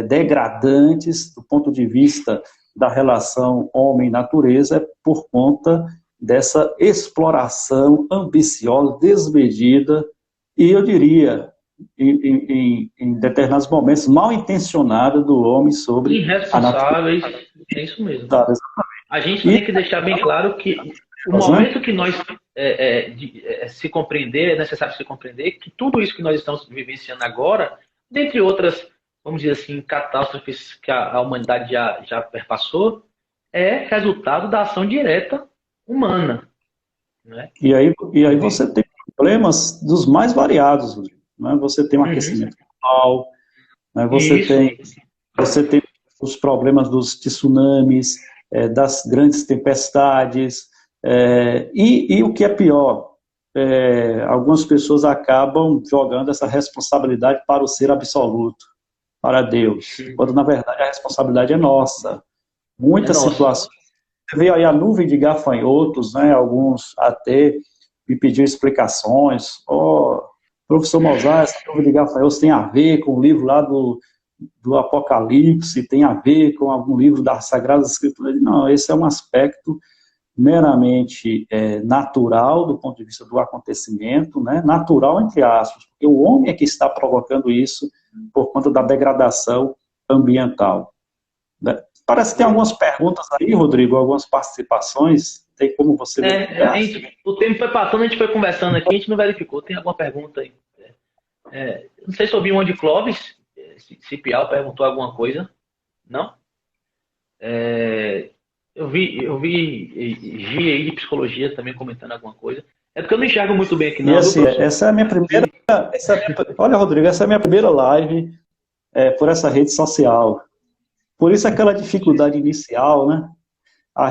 degradantes do ponto de vista da relação homem-natureza é por conta dessa exploração ambiciosa, desmedida, e eu diria, em determinados momentos, mal intencionada do homem sobre irresponsáveis, é isso mesmo. A gente tem que deixar bem claro que o momento que nós se compreender, é necessário se compreender que tudo isso que nós estamos vivenciando agora, dentre outras, vamos dizer assim, catástrofes que a humanidade já perpassou, é resultado da ação direta humana. Né? E aí você tem problemas dos mais variados, né? Você tem um aquecimento global, né? Você tem os problemas dos tsunamis, das grandes tempestades, e o que é pior, algumas pessoas acabam jogando essa responsabilidade para o ser absoluto, para Deus, quando na verdade a responsabilidade é nossa. Muitas situações, você vê aí a nuvem de gafanhotos, né, alguns até me pediu explicações. Professor Mozart, essa prova de Gafanhotos tem a ver com o livro lá do Apocalipse, tem a ver com algum livro das Sagradas Escrituras? Não, esse é um aspecto meramente natural do ponto de vista do acontecimento, né? Natural entre aspas, porque o homem é que está provocando isso por conta da degradação ambiental. Né? Parece que tem algumas perguntas aí, Rodrigo, algumas participações, tem como você... O tempo foi passando, a gente foi conversando aqui, a gente não verificou, tem alguma pergunta aí? Não sei se ouvi uma de Clóvis, Cipial perguntou alguma coisa, não? Eu vi Gi aí de psicologia também comentando alguma coisa. É porque eu não enxergo muito bem aqui, não. E assim, essa é a minha primeira... Olha, Rodrigo, essa é a minha primeira live por essa rede social. Por isso aquela dificuldade inicial, né? A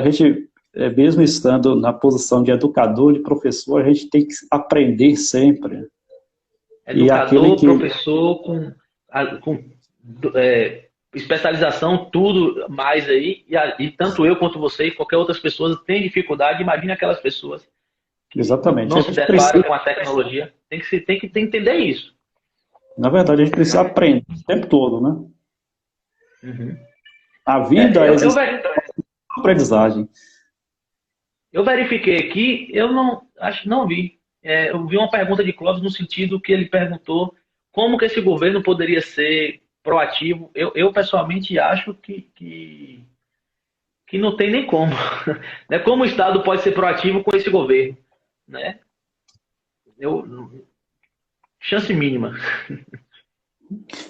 gente, mesmo estando na posição de educador, de professor, a gente tem que aprender sempre. Educador, professor, com especialização, tudo mais aí, e tanto eu quanto você e qualquer outras pessoas têm dificuldade. Imagina aquelas pessoas que exatamente. Não se deparam com a tecnologia. Tem que entender isso. Na verdade, a gente precisa aprender o tempo todo, né? Uhum. A vida é aprendizagem. Eu verifiquei aqui, acho que não vi. Eu vi uma pergunta de Clóvis no sentido que ele perguntou como que esse governo poderia ser proativo. Eu pessoalmente acho que não tem nem como. Né? Como o Estado pode ser proativo com esse governo? Né? Chance mínima.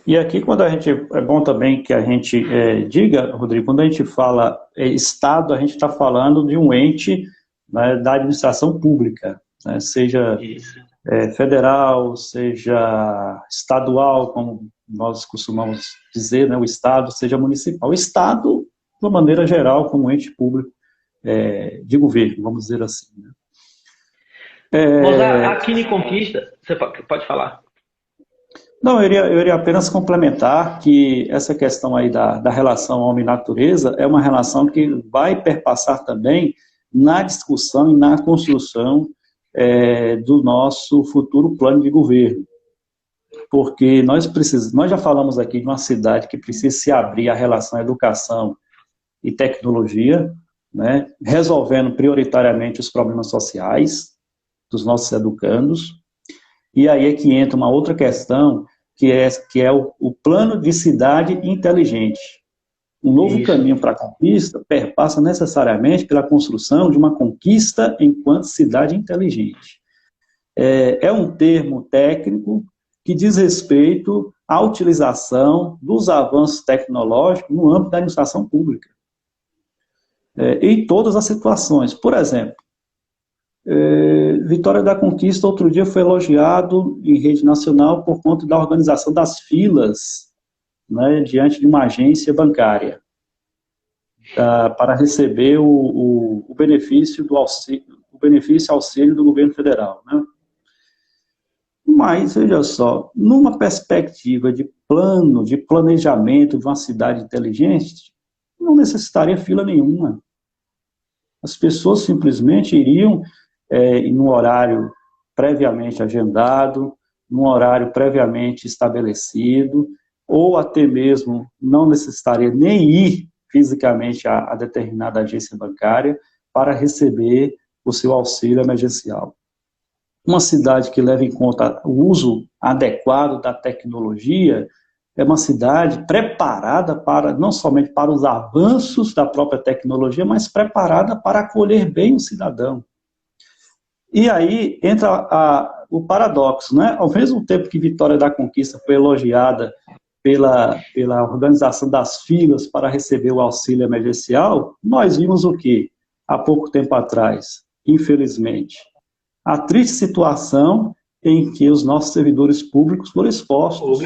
E aqui, quando a gente, é bom também que a gente diga, Rodrigo, quando a gente fala Estado, a gente está falando de um ente, né, da administração pública, né, seja federal, seja estadual, como nós costumamos dizer, né, o Estado, seja municipal. O Estado, de uma maneira geral, como ente público de governo, vamos dizer assim. Né. Mas aqui em Conquista, você pode falar. Não, eu iria apenas complementar que essa questão aí da relação homem-natureza é uma relação que vai perpassar também na discussão e na construção do nosso futuro plano de governo. Porque nós já falamos aqui de uma cidade que precisa se abrir à relação educação e tecnologia, né, resolvendo prioritariamente os problemas sociais dos nossos educandos. E aí é que entra uma outra questão, que é o plano de cidade inteligente. Um novo caminho para a conquista perpassa necessariamente pela construção de uma conquista enquanto cidade inteligente. É um termo técnico que diz respeito à utilização dos avanços tecnológicos no âmbito da administração pública. Em todas as situações. Por exemplo, Vitória da Conquista, outro dia, foi elogiado em rede nacional por conta da organização das filas, né, diante de uma agência bancária, para receber o benefício auxílio do governo federal. Né? Mas, veja só, numa perspectiva de plano, de planejamento de uma cidade inteligente, não necessitaria fila nenhuma. As pessoas simplesmente iriam num horário previamente agendado, num horário previamente estabelecido, ou até mesmo não necessitaria nem ir fisicamente a determinada agência bancária para receber o seu auxílio emergencial. Uma cidade que leva em conta o uso adequado da tecnologia é uma cidade preparada não somente para os avanços da própria tecnologia, mas preparada para acolher bem o cidadão. E aí entra o paradoxo, né? Ao mesmo tempo que Vitória da Conquista foi elogiada pela organização das filas para receber o auxílio emergencial, nós vimos o quê? Há pouco tempo atrás, infelizmente, a triste situação em que os nossos servidores públicos foram expostos,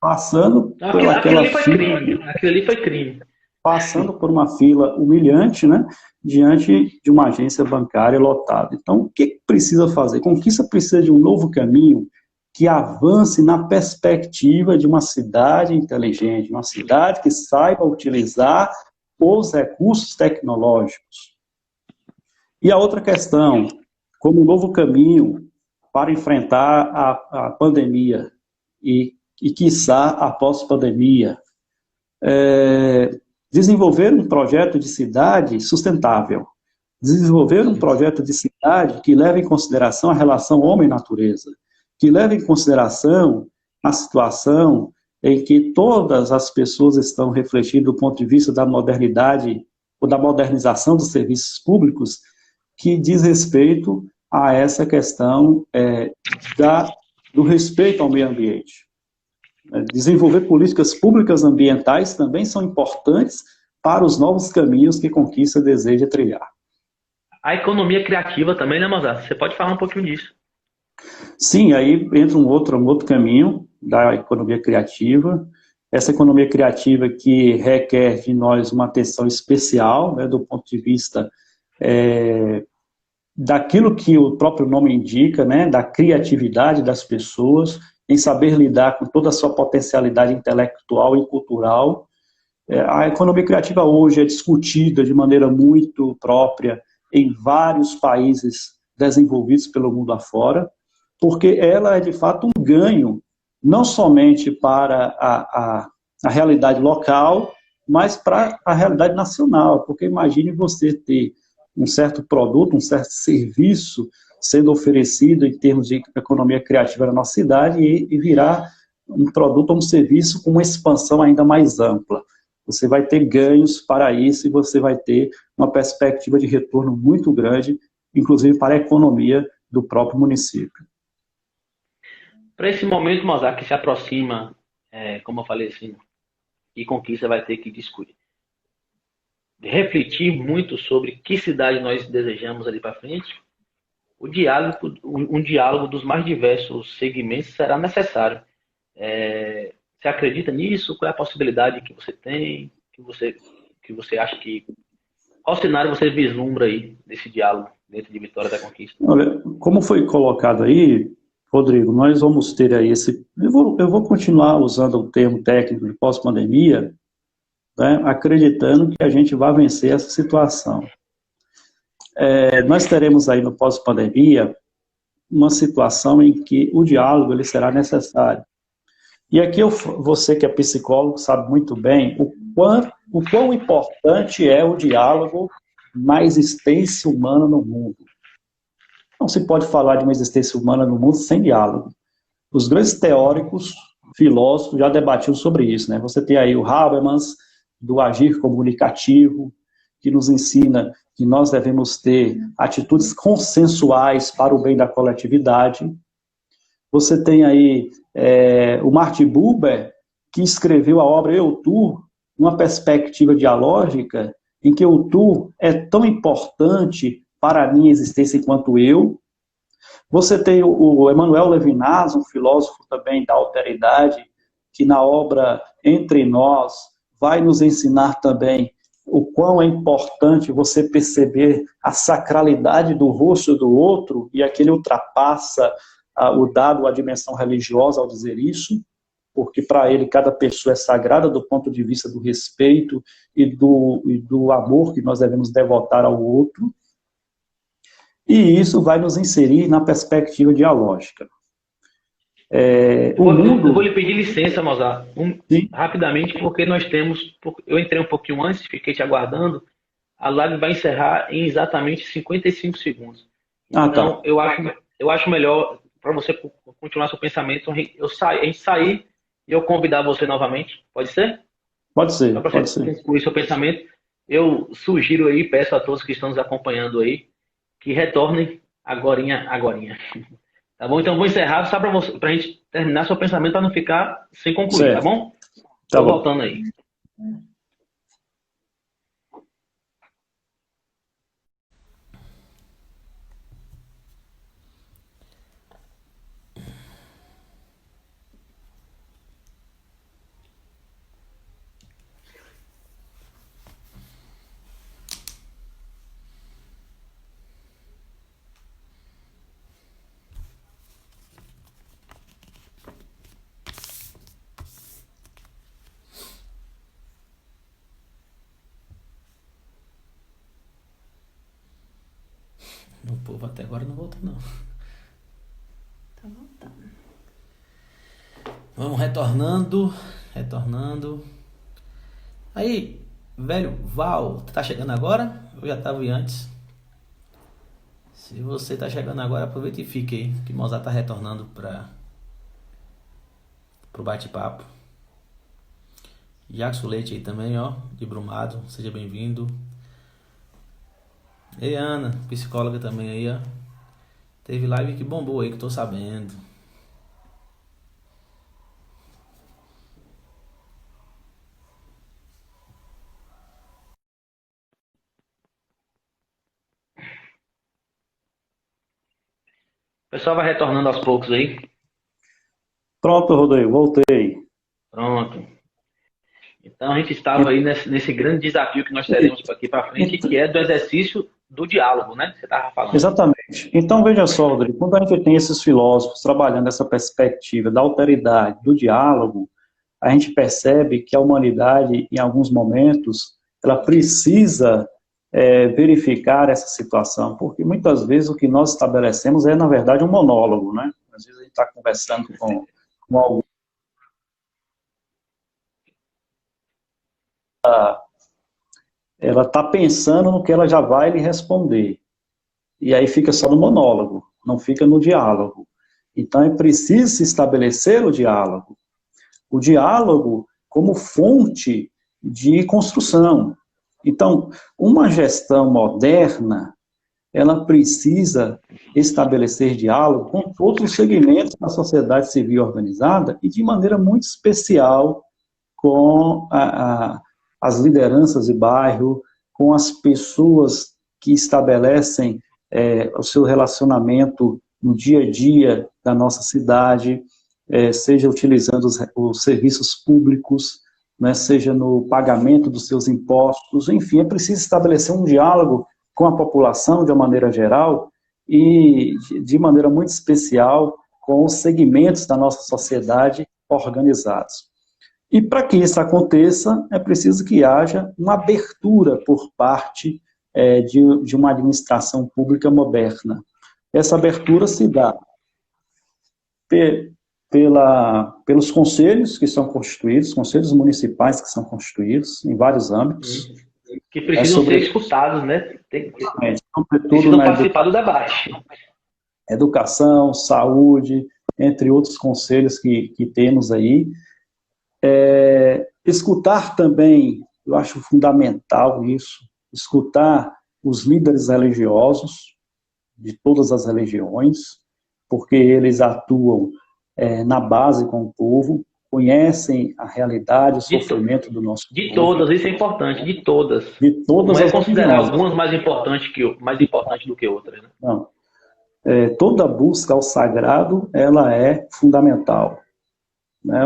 passando por aquela fila... Aquilo ali foi crime. Passando por uma fila humilhante, né, diante de uma agência bancária lotada. Então, o que precisa fazer? Conquista precisa de um novo caminho que avance na perspectiva de uma cidade inteligente, uma cidade que saiba utilizar os recursos tecnológicos. E a outra questão, como um novo caminho para enfrentar a pandemia e quiçá, a pós-pandemia, desenvolver um projeto de cidade sustentável, desenvolver um projeto de cidade que leve em consideração a relação homem-natureza, que leve em consideração a situação em que todas as pessoas estão refletindo do ponto de vista da modernidade ou da modernização dos serviços públicos, que diz respeito a essa questão do respeito ao meio ambiente. Desenvolver políticas públicas ambientais também são importantes para os novos caminhos que Conquista deseja trilhar. A economia criativa também, né, Mozart? Você pode falar um pouquinho disso? Sim, aí entra um outro caminho da economia criativa. Essa economia criativa que requer de nós uma atenção especial, né, do ponto de vista daquilo que o próprio nome indica, né, da criatividade das pessoas, em saber lidar com toda a sua potencialidade intelectual e cultural. A economia criativa hoje é discutida de maneira muito própria em vários países desenvolvidos pelo mundo afora, porque ela é de fato um ganho, não somente para a realidade local, mas para a realidade nacional, porque imagine você ter um certo produto, um certo serviço sendo oferecido em termos de economia criativa na nossa cidade e virar um produto ou um serviço com uma expansão ainda mais ampla. Você vai ter ganhos para isso e você vai ter uma perspectiva de retorno muito grande, inclusive para a economia do próprio município. Para esse momento, Mozart, que se aproxima, como eu falei assim, e Conquista vai ter que discutir, refletir muito sobre que cidade nós desejamos ali para frente, um diálogo dos mais diversos segmentos será necessário. Você acredita nisso? Qual é a possibilidade que você tem? Que você acha que... Qual cenário você vislumbra aí desse diálogo dentro de Vitória da Conquista? Olha, como foi colocado aí, Rodrigo, nós vamos ter aí eu vou continuar usando o termo técnico de pós-pandemia, né, acreditando que a gente vai vencer essa situação. Nós teremos aí no pós-pandemia uma situação em que o diálogo ele será necessário. E aqui você que é psicólogo sabe muito bem o quão importante é o diálogo na existência humana no mundo. Não se pode falar de uma existência humana no mundo sem diálogo. Os grandes teóricos, filósofos já debatiam sobre isso, né? Você tem aí o Habermas, do agir comunicativo, que nos ensina que nós devemos ter atitudes consensuais para o bem da coletividade. Você tem aí o Martin Buber, que escreveu a obra Eu, Tu, uma perspectiva dialógica, em que o tu é tão importante para a minha existência enquanto eu. Você tem o Emmanuel Levinas, um filósofo também da alteridade, que na obra Entre Nós vai nos ensinar também o quão é importante você perceber a sacralidade do rosto do outro, e aquele ultrapassa o dado, a dimensão religiosa ao dizer isso, porque para ele cada pessoa é sagrada do ponto de vista do respeito e do amor que nós devemos devotar ao outro. E isso vai nos inserir na perspectiva dialógica. Eu vou lhe pedir licença, Mozart, rapidamente, porque eu entrei um pouquinho antes, fiquei te aguardando, a live vai encerrar em exatamente 55 segundos. Então, tá. eu acho melhor, para você continuar seu pensamento, a gente sair e eu convidar você novamente, pode ser? Pode ser, Só para pode você ser. concluir seu pensamento, eu sugiro aí, peço a todos que estão nos acompanhando aí, que retornem agorinha. Tá bom? Então, vou encerrar só para a gente terminar seu pensamento para não ficar sem concluir, Certo. tá bom? Tá Tô bom. voltando aí. O povo até agora não voltou, não. Tá voltando. Vamos retornando. Aí, velho, Val, tu tá chegando agora? Eu já tava aí antes. Se você tá chegando agora, aproveita e fique aí, que Mozart tá retornando pro bate-papo. Jackson Leite aí também, ó, de Brumado, seja bem-vindo. E Ana, psicóloga também aí, ó. Teve live que bombou aí, que eu tô sabendo. O pessoal vai retornando aos poucos aí. Pronto, Rodrigo, voltei. Pronto. Então a gente estava aí nesse grande desafio que nós teremos aqui para frente, que é do exercício do diálogo, né? Você estava falando. Exatamente. Então, veja só, Rodrigo, quando a gente tem esses filósofos trabalhando essa perspectiva da alteridade, do diálogo, a gente percebe que a humanidade, em alguns momentos, ela precisa verificar essa situação, porque muitas vezes o que nós estabelecemos é, na verdade, um monólogo, né? Às vezes a gente está conversando com alguém, ela está pensando no que ela já vai lhe responder, e aí fica só no monólogo, não fica no diálogo. Então é preciso se estabelecer o diálogo como fonte de construção. Então, uma gestão moderna, ela precisa estabelecer diálogo com todos os segmentos da sociedade civil organizada e de maneira muito especial com as lideranças de bairro, com as pessoas que estabelecem o seu relacionamento no dia a dia da nossa cidade, seja utilizando os serviços públicos, né, seja no pagamento dos seus impostos, enfim, é preciso estabelecer um diálogo com a população de uma maneira geral e de maneira muito especial com os segmentos da nossa sociedade organizados. E para que isso aconteça, é preciso que haja uma abertura por parte de uma administração pública moderna. Essa abertura se dá pelos conselhos que são constituídos, conselhos municipais que são constituídos em vários âmbitos. Que precisam ser escutados, né? Sobretudo na participar do debate. Educação, saúde, entre outros conselhos que temos aí. Escutar também, eu acho fundamental isso, escutar os líderes religiosos de todas as religiões, porque eles atuam na base com o povo, conhecem a realidade, o sofrimento do nosso povo. De todas, isso é importante, de todas. De todas não as considerar opiniões. algumas mais importantes do que outras. Né? Não. Toda busca ao sagrado, ela é fundamental. Né?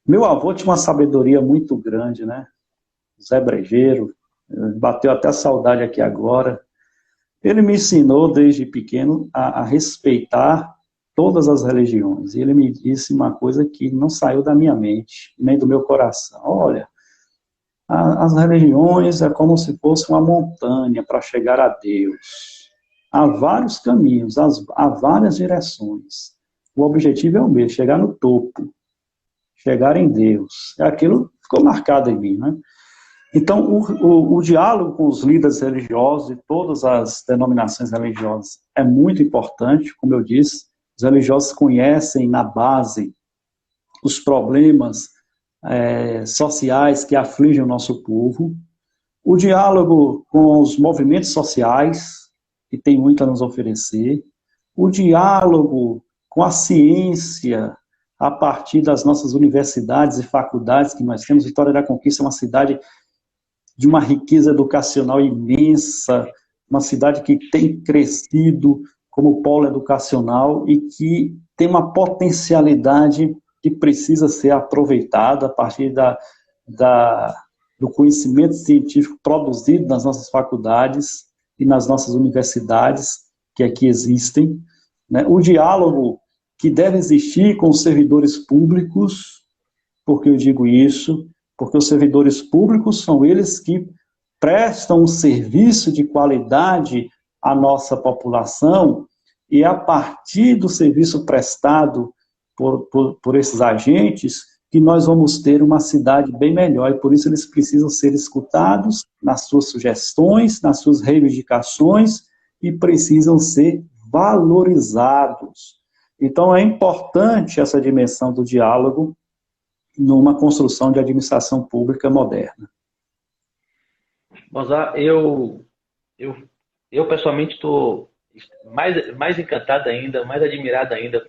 Meu avô tinha uma sabedoria muito grande, né? Zé Brejeiro, bateu até saudade aqui agora. Ele me ensinou desde pequeno a respeitar todas as religiões. E ele me disse uma coisa que não saiu da minha mente, nem do meu coração. Olha, as religiões é como se fosse uma montanha para chegar a Deus. Há vários caminhos, há várias direções. O objetivo é o mesmo, chegar no topo, chegar em Deus. Aquilo ficou marcado em mim, né? Então, o diálogo com os líderes religiosos de todas as denominações religiosas é muito importante, como eu disse. Os religiosos conhecem na base os problemas sociais que afligem o nosso povo. O diálogo com os movimentos sociais, que tem muito a nos oferecer. O diálogo com a ciência, a partir das nossas universidades e faculdades que nós temos. Vitória da Conquista é uma cidade de uma riqueza educacional imensa, uma cidade que tem crescido como polo educacional e que tem uma potencialidade que precisa ser aproveitada a partir do conhecimento científico produzido nas nossas faculdades e nas nossas universidades que aqui existem, né? O diálogo que deve existir com os servidores públicos, porque eu digo isso, porque os servidores públicos são eles que prestam um serviço de qualidade a nossa população, e a partir do serviço prestado por esses agentes, que nós vamos ter uma cidade bem melhor, e por isso eles precisam ser escutados nas suas sugestões, nas suas reivindicações, e precisam ser valorizados. Então, é importante essa dimensão do diálogo numa construção de administração pública moderna. Mozart, eu pessoalmente estou mais encantado ainda, mais admirado ainda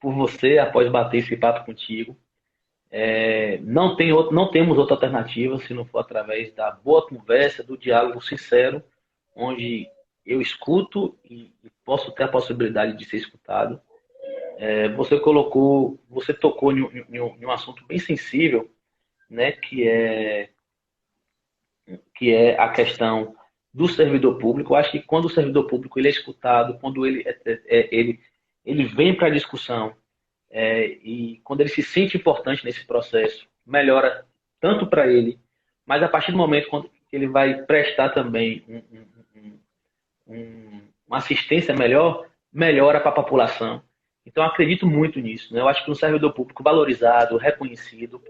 por você após bater esse papo contigo. Não temos outra alternativa se não for através da boa conversa, do diálogo sincero, onde eu escuto e posso ter a possibilidade de ser escutado. Você tocou em um assunto bem sensível, né, que é a questão do servidor público. Eu acho que quando o servidor público ele é escutado, quando ele vem para a discussão, e quando ele se sente importante nesse processo, melhora tanto para ele, mas a partir do momento quando ele vai prestar também uma assistência melhora para a população. Então, eu acredito muito nisso, né? Eu acho que um servidor público valorizado, reconhecido,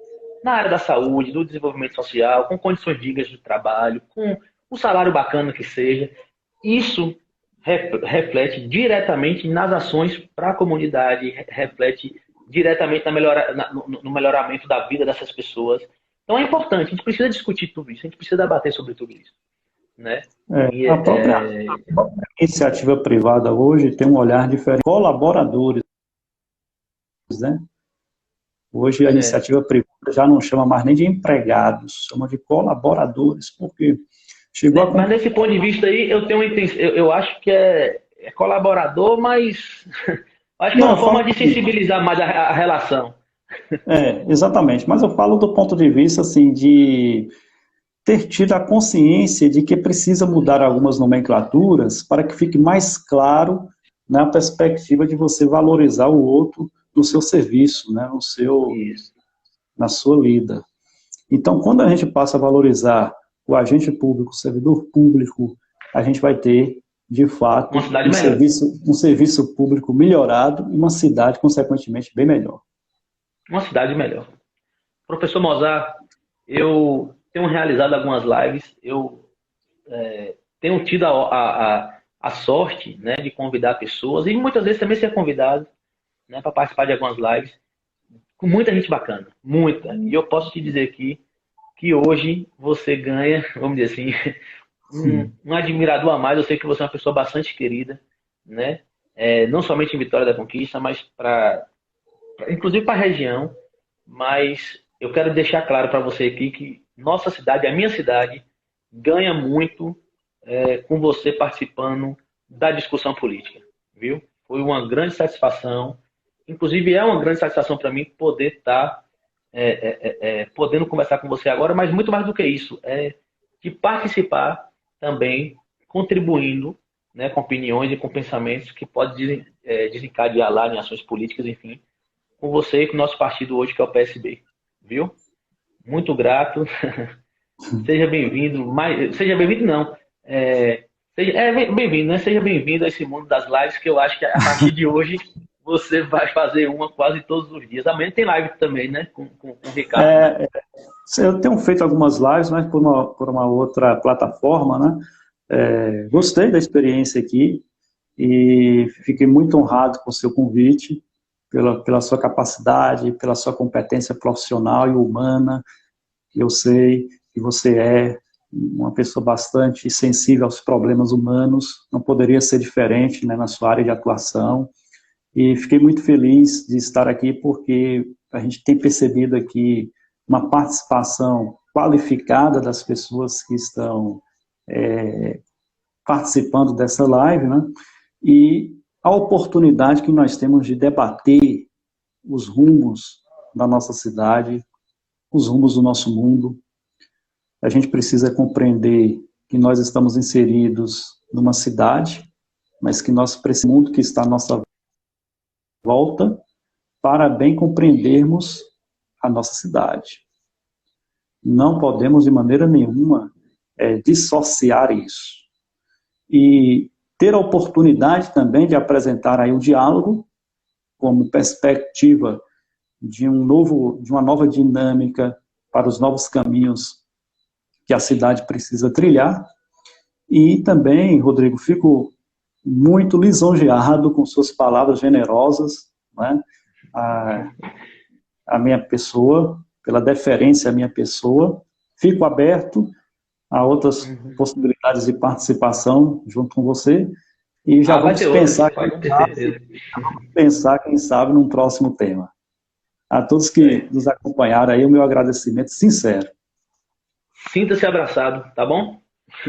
na área da saúde, do desenvolvimento social, com condições dignas de trabalho, com um salário bacana que seja, isso reflete diretamente nas ações para a comunidade, reflete diretamente no melhoramento da vida dessas pessoas. Então, é importante, a gente precisa discutir tudo isso, a gente precisa debater sobre tudo isso, né? A própria iniciativa privada hoje tem um olhar diferente. Colaboradores, né? Hoje a iniciativa privada já não chama mais nem de empregados, chama de colaboradores, porque chegou Mas nesse ponto de vista aí, eu acho que é colaborador, mas acho que é uma forma de sensibilizar mais a relação. Exatamente, mas eu falo do ponto de vista assim, de ter tido a consciência de que precisa mudar algumas nomenclaturas para que fique mais claro na perspectiva de você valorizar o outro no seu serviço, né, na sua lida. Então, quando a gente passa a valorizar o agente público, o servidor público, a gente vai ter, de fato, um serviço público melhorado e uma cidade, consequentemente, bem melhor. Uma cidade melhor. Professor Mozart, eu tenho realizado algumas lives, eu tenho tido a sorte, né, de convidar pessoas, e muitas vezes também ser convidado, né, para participar de algumas lives, com muita gente bacana, muita. E eu posso te dizer aqui que hoje você ganha, vamos dizer assim, um admirador a mais. Eu sei que você é uma pessoa bastante querida, né? Não somente em Vitória da Conquista, mas inclusive para a região. Mas eu quero deixar claro para você aqui que nossa cidade, a minha cidade, ganha muito com você participando da discussão política, viu? Foi uma grande satisfação. Inclusive, é uma grande satisfação para mim poder estar podendo conversar com você agora, mas muito mais do que isso, de participar também, contribuindo, né, com opiniões e com pensamentos que podem desencadear lá em ações políticas, enfim, com você e com o nosso partido hoje, que é o PSB. Viu? Muito grato. Seja bem-vindo. Seja bem-vindo, não. Bem-vindo, né? Seja bem-vindo a esse mundo das lives, que eu acho que a partir de hoje você vai fazer uma quase todos os dias. Amanhã tem live também, né? Com o Ricardo. Eu tenho feito algumas lives, mas por uma outra plataforma, né? Gostei da experiência aqui e fiquei muito honrado com o seu convite, pela sua capacidade, pela sua competência profissional e humana. Eu sei que você é uma pessoa bastante sensível aos problemas humanos, não poderia ser diferente, né, na sua área de atuação. E fiquei muito feliz de estar aqui porque a gente tem percebido aqui uma participação qualificada das pessoas que estão participando dessa live, né? E a oportunidade que nós temos de debater os rumos da nossa cidade, os rumos do nosso mundo. A gente precisa compreender que nós estamos inseridos numa cidade, mas que nós precisamos do mundo que está à nossa volta para bem compreendermos a nossa cidade. Não podemos, de maneira nenhuma, dissociar isso. e ter a oportunidade também de apresentar aí o diálogo como perspectiva de uma nova dinâmica para os novos caminhos que a cidade precisa trilhar. E também, Rodrigo, fico muito lisonjeado com suas palavras generosas, né, a minha pessoa, pela deferência à minha pessoa. Fico aberto a outras possibilidades de participação junto com você e já Vai vamos ter pensar, outras, pode ter certeza. quem sabe, num próximo tema. A todos que nos acompanharam aí, o meu agradecimento sincero. Sinta-se abraçado, tá bom?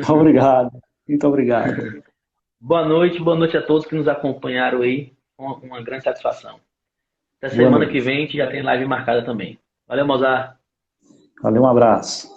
Obrigado, muito obrigado. Boa noite a todos que nos acompanharam aí. Uma grande satisfação. Até Boa semana noite. que vem a gente já tem live marcada também. Valeu, Mozart. Valeu, um abraço.